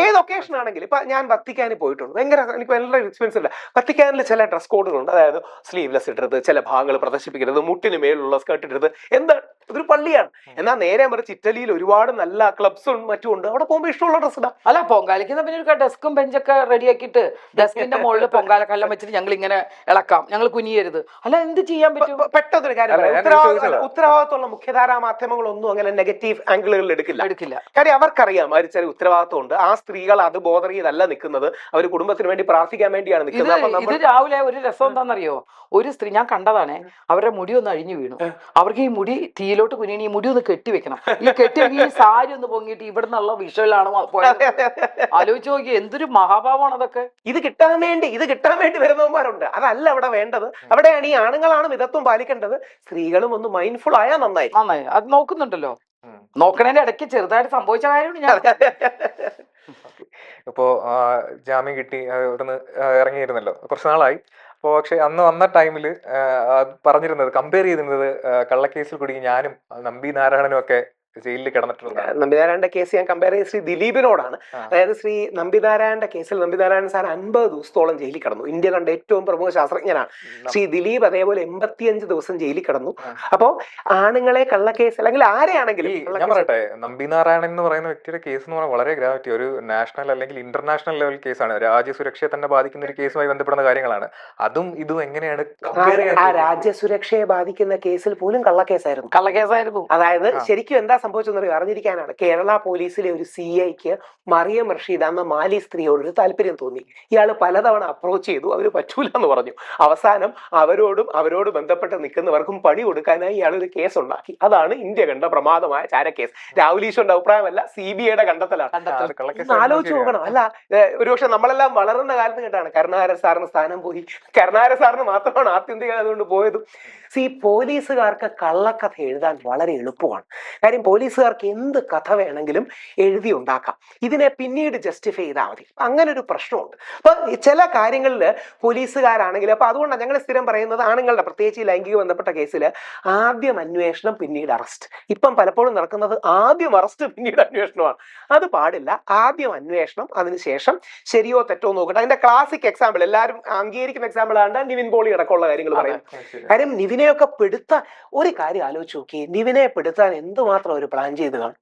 ഏത് ഒക്കേഷൻ ആണെങ്കിലും. ഇപ്പൊ ഞാൻ വത്തിക്കാനിൽ പോയിട്ടുണ്ട്, എനിക്ക് വളരെ എക്സ്പെൻസ് ഇല്ല. വത്തിക്കാനിൽ ചില ഡ്രസ് കോഡുകളുണ്ട്. അതായത് സ്ലീവ്ലെസ് ഇടരുത്, ചില ഭാഗങ്ങൾ പ്രദർശിപ്പിക്കരുത്, മുട്ടിന് മേലുള്ള സ്കർട്ട് ഇടരുത്. എന്താ, ഇതൊരു പള്ളിയാണ്. എന്നാൽ നേരെ മറിച്ച് ഇറ്റലിയിൽ ഒരുപാട് നല്ല ക്ലബ്സും മറ്റും ഉണ്ട്. അവിടെ പോകുമ്പോൾ ഇഷ്ടമുള്ള ഡ്രസ് ഇടാം. അല്ല, പൊങ്കാലയ്ക്ക് പിന്നെ ഒരു ഡെസ്കും ബെഞ്ചൊക്കെ റെഡിയാക്കിയിട്ട് ഡെസ്കിന്റെ മുകളിൽ പൊങ്കാല കല്ലം വെച്ചിട്ട് ഞങ്ങൾ ഇങ്ങനെ ഇളക്കാം, ഞങ്ങൾ കുനിയരുത്. അല്ല, എന്ത് ചെയ്യാൻ പറ്റും? പെട്ടെന്നൊരു കാര്യം, ഉത്തരവാദിത്തമുള്ള മുഖ്യധാരാ മാധ്യമങ്ങളൊന്നും അങ്ങനെ നെഗറ്റീവ് ആംഗിളുകളിൽ എടുക്കില്ല. കാര്യം അവർക്കറിയാം അതിൽ ചില ഉത്തരവാദിത്വം ഉണ്ട്. ആ സ്ത്രീകൾ അത് ബോധർ ചെയ്തല്ല നിൽക്കുന്നത്, അവർ കുടുംബത്തിന് വേണ്ടി പ്രാർത്ഥിക്കാൻ വേണ്ടിയാണ് നിൽക്കുന്നത്. ഇത് രാവിലെ ഒരു രസം എന്താണെന്നറിയോ? ഒരു സ്ത്രീ ഞാൻ കണ്ടതാണേ, അവരുടെ മുടി ഒന്ന് അഴിഞ്ഞു വീണു. അവർക്ക് ഈ മുടി തീയിലോട്ട് കുനിയണി, ഈ മുടി ഒന്ന് കെട്ടിവെക്കണം. ഈ കെട്ടിവെക്കി ഈ സാരി ഒന്ന് പൊങ്ങിയിട്ട് ഇവിടെ നിന്നുള്ള വിഷയിലാണ് ആലോചിച്ച് നോക്കി. എന്തൊരു മഹാഭാവമാണ് അതൊക്കെ. ഇത് കിട്ടാൻ വേണ്ടി വരുന്നവന്മാരുണ്ട്. അതല്ല അവിടെ വേണ്ടത്. അവിടെയാണ് ഈ ആണുങ്ങളാണ് മിതത്വം പാലിക്കേണ്ടത്. സ്ത്രീകളും ഒന്ന് മൈൻഡ്ഫുൾ ആയാൽ നന്നായി. അത് നോക്കുന്നുണ്ടല്ലോ. നോക്കണേന്റെ ഇടയ്ക്ക് ചെറുതായിട്ട് സംഭവിച്ച കാര്യമാണ് ഞാൻ. ഇപ്പോ ജാമ്യം കിട്ടി ഇവിടുന്ന് ഇറങ്ങിയിരുന്നല്ലോ, കുറച്ച് നാളായി. അപ്പോൾ പക്ഷെ അന്ന് വന്ന ടൈമിൽ പറഞ്ഞിരുന്നത്, കമ്പയർ ചെയ്തിരുന്നത്, കള്ളക്കേസിൽ കുടുങ്ങി ഞാനും നമ്പി നാരായണനും ഒക്കെ ജയിലിൽ കിടന്നിട്ടുണ്ട്. നമ്പിനാരായണന്റെ കേസ് ഞാൻ കമ്പയർ ചെയ്ത് ശ്രീ ദിലീപിനോടാണ്. അതായത് ശ്രീ നമ്പിനാരായണന്റെ കേസിൽ നമ്പിനാരായണൻ സാർ 50 ദിവസത്തോളം ജയിലിൽ കിടന്നു. ഇന്ത്യ കണ്ട ഏറ്റവും പ്രമുഖ ശാസ്ത്രജ്ഞനാണ്. ശ്രീ ദിലീപ് അതേപോലെ 85 ദിവസം ജയിലിൽ കിടന്നു. അപ്പോ ആണുങ്ങളെ കള്ളക്കേസ് അല്ലെങ്കിൽ ആരെയാണെങ്കിലും, ഞാൻ പറയട്ടെ, നമ്പിനാരായണൻ എന്ന് പറയുന്ന വ്യക്തിയുടെ കേസ് എന്ന് പറഞ്ഞാൽ വളരെ ഗ്രാവിറ്റി, ഒരു നാഷണൽ അല്ലെങ്കിൽ ഇന്റർനാഷണൽ ലെവൽ കേസാണ്. രാജ്യസുരക്ഷയെ തന്നെ ബാധിക്കുന്ന ഒരു കേസുമായി ബന്ധപ്പെടുന്ന കാര്യങ്ങളാണ്. അതും ഇതും എങ്ങനെയാണ് ആ രാജ്യസുരക്ഷയെ ബാധിക്കുന്ന കേസിൽ പോലും കള്ളക്കേസായിരുന്നു. അതായത് ശരിക്കും എന്താ സംഭവിച്ചെന്ന് അറിഞ്ഞിരിക്കാനാണ്. കേരള പോലീസിലെ ഒരു CIക്ക് മറിയം റഷീദ് എന്ന മാലി സ്ത്രീയോട് ഒരു താല്പര്യം തോന്നി. ഇയാൾ പലതവണ അപ്രോച്ച് ചെയ്തു, അവര് പറ്റൂല എന്ന് പറഞ്ഞു. അവസാനം അവരോട് ബന്ധപ്പെട്ട് നിൽക്കുന്നവർക്കും പണി കൊടുക്കാനായി ഇയാൾ ഒരു കേസ് ഉണ്ടാക്കി. അതാണ് ഇന്ത്യ കണ്ട പ്രമാദമായ ചാരക്കേസ്. രാഹുൽ ഈശ്വറിന്റെ അഭിപ്രായമല്ല, CBIയുടെ കണ്ടെത്തലാണ്. ആലോചിച്ച് നോക്കണം. അല്ല, ഒരുപക്ഷെ നമ്മളെല്ലാം വളർന്ന കാലത്ത് കേട്ടാണ് കരുണാകരൻ സാറിന് സ്ഥാനം പോയി. കരുണാകരൻ സാറിന് മാത്രമാണ് ആത്യന്തിക അതുകൊണ്ട് പോയത്. പോലീസുകാർക്ക് കള്ളക്കഥ എഴുതാൻ വളരെ എളുപ്പമാണ്. കാര്യം പോലീസുകാർക്ക് എന്ത് കഥ വേണമെങ്കിലും എഴുതി ഉണ്ടാക്കാം. ഇതിനെ പിന്നീട് ജസ്റ്റിഫൈ ചെയ്താൽ മതി. അങ്ങനെ ഒരു പ്രശ്നമുണ്ട്. അപ്പൊ ചില കാര്യങ്ങളിൽ പോലീസുകാരാണെങ്കിൽ, അപ്പൊ അതുകൊണ്ടാണ് ഞങ്ങൾ സ്ഥിരം പറയുന്നത്, ആണുങ്ങളുടെ പ്രത്യേകിച്ച് ഈ ലൈംഗിക ബന്ധപ്പെട്ട കേസിൽ ആദ്യം അന്വേഷണം പിന്നീട് അറസ്റ്റ്. ഇപ്പം പലപ്പോഴും നടക്കുന്നത് ആദ്യം അറസ്റ്റ് പിന്നീട് അന്വേഷണമാണ്. അത് പാടില്ല. ആദ്യം അന്വേഷണം, അതിനുശേഷം ശരിയോ തെറ്റോ നോക്കട്ടെ. അതിന്റെ ക്ലാസിക് എക്സാമ്പിൾ, എല്ലാവരും അംഗീകരിക്കുന്ന എക്സാമ്പിൾ ആണ് നിവിൻ പോളി അടക്കമുള്ള കാര്യങ്ങൾ പറയുന്നത്. കാര്യം നിവിനെയൊക്കെ പെടുത്താൻ ഒരു കാര്യം ആലോചിച്ച് നോക്കി, നിവിനെ പെടുത്താൻ എന്തുമാത്രം ഒരു പ്ലാൻ ചെയ്ത് കാണും.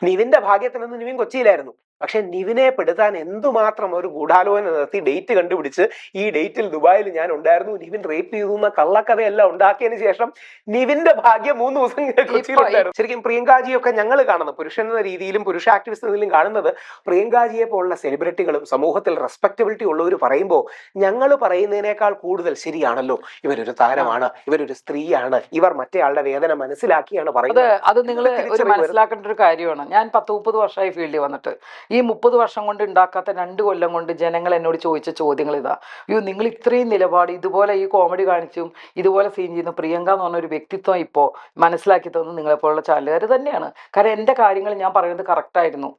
നിവിന്റെ ഭാഗ്യത്തിനൊന്നും നിവിൻ കൊച്ചിയിലായിരുന്നു. പക്ഷെ നിവിനെ പെടുത്താൻ എന്തുമാത്രം ഒരു ഗൂഢാലോചന നടത്തി ഡേറ്റ് കണ്ടുപിടിച്ച് ഈ ഡേറ്റിൽ ദുബായിൽ ഞാൻ ഉണ്ടായിരുന്നു, നിവിൻ റേപ്പ് ചെയ്തു എന്ന കള്ളക്കഥയെല്ലാം ഉണ്ടാക്കിയതിനു ശേഷം നിവിന്റെ ഭാഗ്യം 3 ദിവസം കൊച്ചിയിലുണ്ടായിരുന്നു. ശരിക്കും പ്രിയങ്കാജിയൊക്കെ ഞങ്ങൾ കാണുന്നത്, പുരുഷൻ എന്ന രീതിയിലും പുരുഷ ആക്ടിവിസ്റ്റ് എന്നതിലും കാണുന്നത്, പ്രിയങ്കാജിയെ പോലുള്ള സെലിബ്രിറ്റികളും സമൂഹത്തിൽ റെസ്പെക്ടബിലിറ്റി ഉള്ളവർ പറയുമ്പോൾ ഞങ്ങൾ പറയുന്നതിനേക്കാൾ കൂടുതൽ ശരിയാണല്ലോ, ഇവരൊരു താരമാണ്, ഇവരൊരു സ്ത്രീയാണ്, ഇവർ മറ്റേ ആളുടെ വേദന മനസ്സിലാക്കിയാണ് പറയുന്നത്. അത് നിങ്ങൾ ഒരു മനസ്സിലാക്കേണ്ട ഒരു കാര്യമാണ്. ഞാൻ 10-30 വർഷമായി ഫീൽഡിൽ വന്നിട്ട് ഈ 30 വർഷം കൊണ്ട് ഉണ്ടാക്കാത്ത 2 കൊല്ലം കൊണ്ട് ജനങ്ങൾ എന്നോട് ചോദിച്ച ചോദ്യങ്ങൾ ഇതാ. അയ്യോ, നിങ്ങൾ ഇത്രയും നിലപാട്, ഇതുപോലെ ഈ കോമഡി കാണിച്ചും ഇതുപോലെ സീൻ ചെയ്യുന്ന പ്രിയങ്ക എന്ന് പറഞ്ഞ ഒരു വ്യക്തിത്വം ഇപ്പോൾ മനസ്സിലാക്കി തന്നു നിങ്ങളെപ്പോലുള്ള ചാനലുകാർ തന്നെയാണ്. കാരണം എൻ്റെ കാര്യങ്ങൾ ഞാൻ പറയുന്നത് കറക്റ്റായിരുന്നു.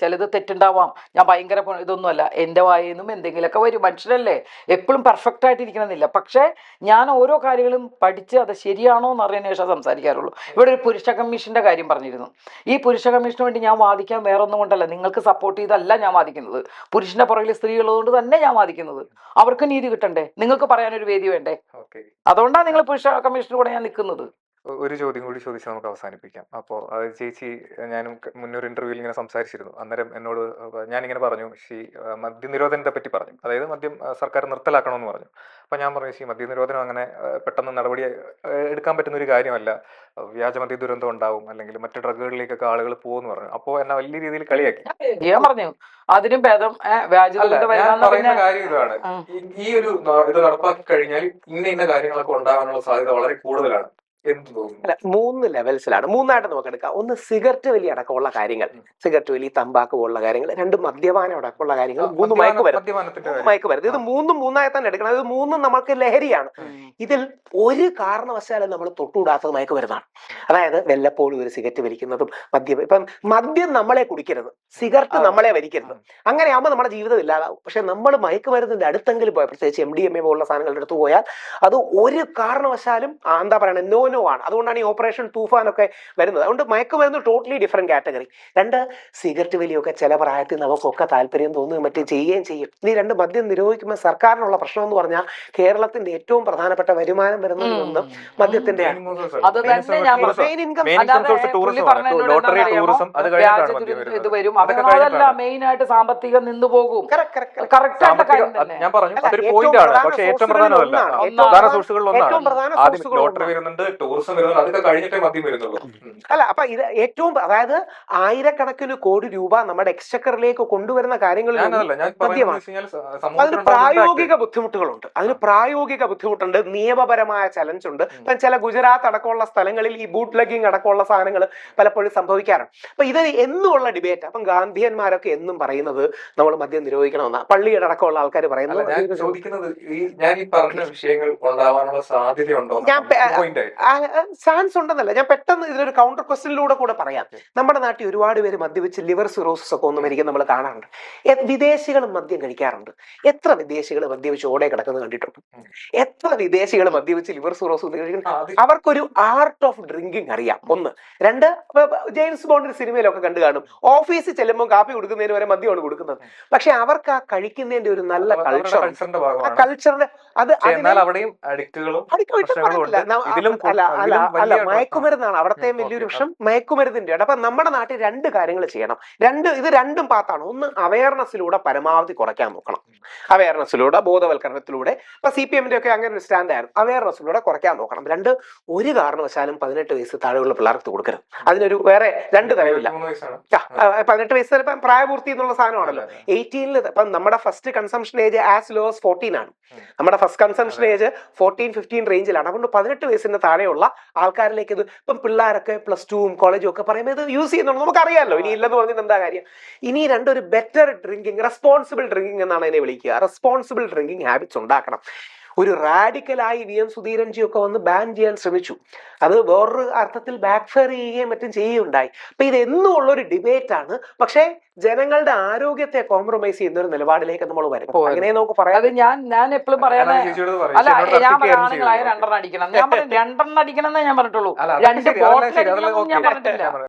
ചിലത് തെറ്റുണ്ടാവാം, ഞാൻ ഭയങ്കര ഇതൊന്നുമല്ല, എൻ്റെ വായന്നും എന്തെങ്കിലുമൊക്കെ വരും, മനുഷ്യരല്ലേ, എപ്പോഴും പെർഫെക്റ്റ് ആയിട്ടിരിക്കണമെന്നില്ല. പക്ഷേ ഞാൻ ഓരോ കാര്യങ്ങളും പഠിച്ച് അത് ശരിയാണോ എന്ന് അറിയാൻ ശേഷം സംസാരിക്കാറുള്ളൂ. ഇവിടെ ഒരു പുരുഷ കമ്മീഷൻ്റെ കാര്യം പറഞ്ഞിരുന്നു. ഈ പുരുഷ കമ്മീഷന് വേണ്ടി ഞാൻ വാദിക്കാൻ വേറെ ഒന്നും കൊണ്ടല്ല, നിങ്ങൾക്ക് സപ്പോർട്ട് ചെയ്തല്ല ഞാൻ വാദിക്കുന്നത്, പുരുഷന്റെ പുറകിൽ സ്ത്രീകളുള്ളതുകൊണ്ട് തന്നെ ഞാൻ വാദിക്കുന്നത്. അവർക്ക് നീതി കിട്ടണ്ടേ, നിങ്ങൾക്ക് പറയാനൊരു വേദി വേണ്ടേ? അതുകൊണ്ടാണ് നിങ്ങൾ പുരുഷ കമ്മീഷന് കൂടെ ഞാൻ നിൽക്കുന്നത്. ഒരു ചോദ്യം കൂടി ചോദിച്ച് നമുക്ക് അവസാനിപ്പിക്കാം. അപ്പോൾ അത് ചേച്ചി, ഞാനും മുന്നൊരു ഇന്റർവ്യൂവിൽ ഇങ്ങനെ സംസാരിച്ചിരുന്നു. അന്നേരം എന്നോട് ഞാനിങ്ങനെ പറഞ്ഞു, മദ്യനിരോധനത്തെ പറ്റി പറഞ്ഞു, അതായത് മദ്യം സർക്കാർ നിർത്തലാക്കണമെന്ന് പറഞ്ഞു. അപ്പോൾ ഞാൻ പറഞ്ഞു, മദ്യനിരോധനം അങ്ങനെ പെട്ടെന്ന് നടപടി എടുക്കാൻ പറ്റുന്ന ഒരു കാര്യമല്ല, വ്യാജമദ്യ ദുരന്തം ഉണ്ടാവും, അല്ലെങ്കിൽ മറ്റു ഡ്രഗുകളിലേക്കൊക്കെ ആളുകൾ പോകുമെന്ന് പറഞ്ഞു. അപ്പോൾ എന്നെ വലിയ രീതിയിൽ കളിയാക്കി. ഞാൻ പറഞ്ഞു അതിനും ഭേദം പറയുന്ന കാര്യം ഇതാണ്, ഈ ഒരു ഇത് നടപ്പാക്കി കഴിഞ്ഞാൽ ഇന്ന കാര്യങ്ങളൊക്കെ ഉണ്ടാകാനുള്ള സാധ്യത വളരെ കൂടുതലാണ്. അല്ല, 3 ലെവൽസിലാണ്, 3ആയിട്ട് നമുക്ക് എടുക്കാം. ഒന്ന് സിഗരറ്റ് വലി അടക്കമുള്ള കാര്യങ്ങൾ, സിഗരറ്റ് വലി, തമ്പാക്ക് പോലുള്ള കാര്യങ്ങൾ. 2 മദ്യപാനം അടക്കമുള്ള കാര്യങ്ങൾ. 3 മയക്കുമരുന്ന്. ഇത് 3ആയി തന്നെ എടുക്കണം. ഇത് 3 നമുക്ക് ലഹരിയാണ്. ഇതിൽ ഒരു കാരണവശാലും നമ്മൾ തൊട്ടുകൂടാത്തത് മയക്കുമരുന്നാണ്. അതായത് വല്ലപ്പോഴും ഒരു സിഗരറ്റ് വലിക്കുന്നതും മദ്യം നമ്മളെ കുടിക്കരുത്, സിഗരറ്റ് നമ്മളെ വലിക്കരുത്. അങ്ങനെയാകുമ്പോൾ നമ്മുടെ ജീവിതം ഇല്ലാതാവും. പക്ഷെ നമ്മൾ മയക്കുമരുന്നിന്റെ അടുത്തെങ്കിലും പോയാൽ, പ്രത്യേകിച്ച് MDMA പോലുള്ള സാധനങ്ങളുടെ അടുത്ത് പോയാൽ, അത് ഒരു കാരണവശാലും എന്താ പറയുക, നോ ആണ്. അതുകൊണ്ടാണ് ഈ ഓപ്പറേഷൻ തൂഫാൻ ഒക്കെ വരുന്നത്. അതുകൊണ്ട് മയക്കുമരുന്ന് ടോട്ടലി ഡിഫറെന്റ് കാറ്റഗറി. 2 സിഗരറ്റ് വലിയൊക്കെ ചില പ്രായത്തിൽ നമുക്കൊക്കെ താല്പര്യം തോന്നുകയും മറ്റേ ചെയ്യുകയും ചെയ്യും. ഈ 2 മദ്യം നിരോധിക്കുമ്പോൾ സർക്കാരിനുള്ള പ്രശ്നം എന്ന് പറഞ്ഞാൽ കേരളത്തിന്റെ ഏറ്റവും പ്രധാനപ്പെട്ട വരുമാനം വരുന്നതൊന്നും മദ്യത്തിന്റെ ഇത് വരും. അതെല്ലാം മെയിൻ ആയിട്ട് സാമ്പത്തികം നിന്ന് പോകും. ഞാൻ പറഞ്ഞു അതൊരു പോയിന്റ് ആണ്. പക്ഷെ ഏറ്റവും പ്രധാനമല്ല, പ്രധാന സോഴ്സുകളിൽ ഒന്നാണ് ലോട്ടറി വരുന്നുണ്ട്, ടൂറിസം വരുന്നുണ്ട്, അതൊക്കെ കഴിഞ്ഞിട്ടേ മദ്യം വരുന്നുള്ളൂ. അല്ല, അപ്പൊ ഇത് ഏറ്റവും, അതായത് ആയിരക്കണക്കിന് കോടി രൂപ നമ്മുടെ എക്സ്ചക്കറിലേക്ക് കൊണ്ടുവരുന്ന കാര്യങ്ങളിൽ അതിന് പ്രായോഗിക ബുദ്ധിമുട്ടുകളുണ്ട്. നിയമപരമായ ചലഞ്ച് ഉണ്ട്. ഇപ്പം ചില ഗുജറാത്ത് അടക്കമുള്ള സ്ഥലങ്ങളിൽ ഈ ബൂട്ട് ലെഗിങ് അടക്കമുള്ള സാധനങ്ങൾ പലപ്പോഴും സംഭവിക്കാറുണ്ട്. അപ്പൊ ഇത് എന്നുമുള്ള ഡിബേറ്റ്. അപ്പം ഗാന്ധിയന്മാരൊക്കെ എന്നും പറയുന്നത് നമ്മൾ മദ്യം നിരോധിക്കണമെന്നാണ്. പള്ളിയുടെ അടക്കമുള്ള ആൾക്കാർ പറയുന്നത്. ഞാൻ ഈ പറഞ്ഞ വിഷയങ്ങൾ ഉണ്ടാവാനുള്ള സാധ്യതയുണ്ടോ? ചാൻസ് ഉണ്ടെന്നല്ല, ഞാൻ പെട്ടെന്ന് ഇതിനൊരു കൗണ്ടർ ക്വസ്റ്റ്യനിലൂടെ കൂടെ പറയാം. നമ്മുടെ നാട്ടിൽ ഒരുപാട് പേര് മദ്യപിച്ച് ലിവർ സിറോസിസ് ഒക്കെ ഒന്നും മരിക്കും നമ്മൾ കാണാറുണ്ട്. വിദേശികളും മദ്യം കഴിക്കാറുണ്ട്. എത്ര വിദേശികൾ മദ്യപിച്ച് ഓടെ കിടക്കുന്നത് കണ്ടിട്ടുണ്ട്? എത്ര വിദേശികൾ മദ്യപിച്ച് ലിവർ സിറോസിസ് കഴിക്കുന്നത്? അവർക്കൊരു ആർട്ട് ഓഫ് ഡ്രിങ്കിങ് അറിയാം. 1. 2, ജെയിംസ് ബോണ്ടിന്റെ സിനിമയിലൊക്കെ കണ്ടു കാണും, ഓഫീസിൽ ചെല്ലുമ്പോൾ കാപ്പി കൊടുക്കുന്നതിന് വരെ മദ്യമാണ് കൊടുക്കുന്നത്. പക്ഷെ അവർക്ക് ആ കഴിക്കുന്നതിന്റെ ഒരു നല്ല കൾച്ചറിന്റെ മയക്കുമരുന്നാണ് അവിടത്തെ വലിയൊരു പ്രശ്നം. മയക്കുമരുന്നിന്റെ. അപ്പൊ നമ്മുടെ നാട്ടിൽ 2 കാര്യങ്ങൾ ചെയ്യണം. ഇത് രണ്ടും പാത്താണ്. ഒന്ന്, അവയർനെസ്സിലൂടെ പരമാവധി കുറയ്ക്കാൻ നോക്കണം. അവയർനെസ്സിലൂടെ, ബോധവൽക്കരണത്തിലൂടെ. ഇപ്പൊ CPM ഒക്കെ അങ്ങനെ ഒരു സ്റ്റാൻഡ് ആയിരുന്നു. അവയർനെസ്സിലൂടെ കുറയ്ക്കാൻ നോക്കണം. 2, ഒരു കാരണവശാലും 18 വയസ്സ് താഴെയുള്ള പിള്ളേർക്ക് കൊടുക്കരുത്. അതിനൊരു വേറെ 2 കാര്യമില്ല. 18 വയസ്സ് പ്രായപൂർത്തി എന്നുള്ള സാധനമാണല്ലോ. 18 ഇപ്പം നമ്മുടെ first consumption age as low as 14 ആണ്. നമ്മുടെ ഫസ്റ്റ് കൺസംഷൻ ഏജ് 14-15 റേഞ്ചിലാണ്. അതുകൊണ്ട് 18 വയസ്സിന് താഴെയുള്ള ആൾക്കാരിലേക്ക് ഇത് ഇപ്പം പിള്ളേരൊക്കെ +2ഉം കോളേജും ഒക്കെ പറയുമ്പോൾ ഇത് യൂസ് ചെയ്യുന്നുണ്ട്. നമുക്കറിയാമല്ലോ. ഇനി ഇല്ലെന്ന് പറഞ്ഞിട്ട് എന്താ കാര്യം? ഇനി 2, ഒരു ബെറ്റർ ഡ്രിങ്കിങ്, റെസ്പോൺസിബിൾ ഡ്രിങ്കിങ് എന്നാണ് അതിനെ വിളിക്കുക. റെസ്പോൺസിബിൾ ഡ്രിങ്കിങ് ഹാബിറ്റ്സ് ഉണ്ടാക്കണം. ഒരു റാഡിക്കലായി VM സുധീരൻജി ഒക്കെ വന്ന് ബാൻ ചെയ്യാൻ ശ്രമിച്ചു. അത് വേറൊരു അർത്ഥത്തിൽ ബാക്ക് ഫയർ ചെയ്യുകയും മറ്റും ചെയ്യുകയുണ്ടായി. അപ്പൊ ഇത് എന്നും ഉള്ളൊരു ഡിബേറ്റ് ആണ്. പക്ഷേ ജനങ്ങളുടെ ആരോഗ്യത്തെ കോംപ്രമൈസ് ചെയ്യുന്ന ഒരു നിലപാടിലേക്ക് നമ്മൾ വരും. അങ്ങനെ നമുക്ക് പറയാം. ഞാൻ എപ്പോഴും പറയാതെ അല്ല, ഞാൻ പറയുകയാണെങ്കിൽ 2 അടിക്കണം. ഞാൻ 2 അടിക്കണം എന്നേ ഞാൻ പറഞ്ഞിട്ടുള്ളൂ. 2 ബോട്ടിൽ അടിക്കണം ഞാൻ പറഞ്ഞിട്ടില്ല.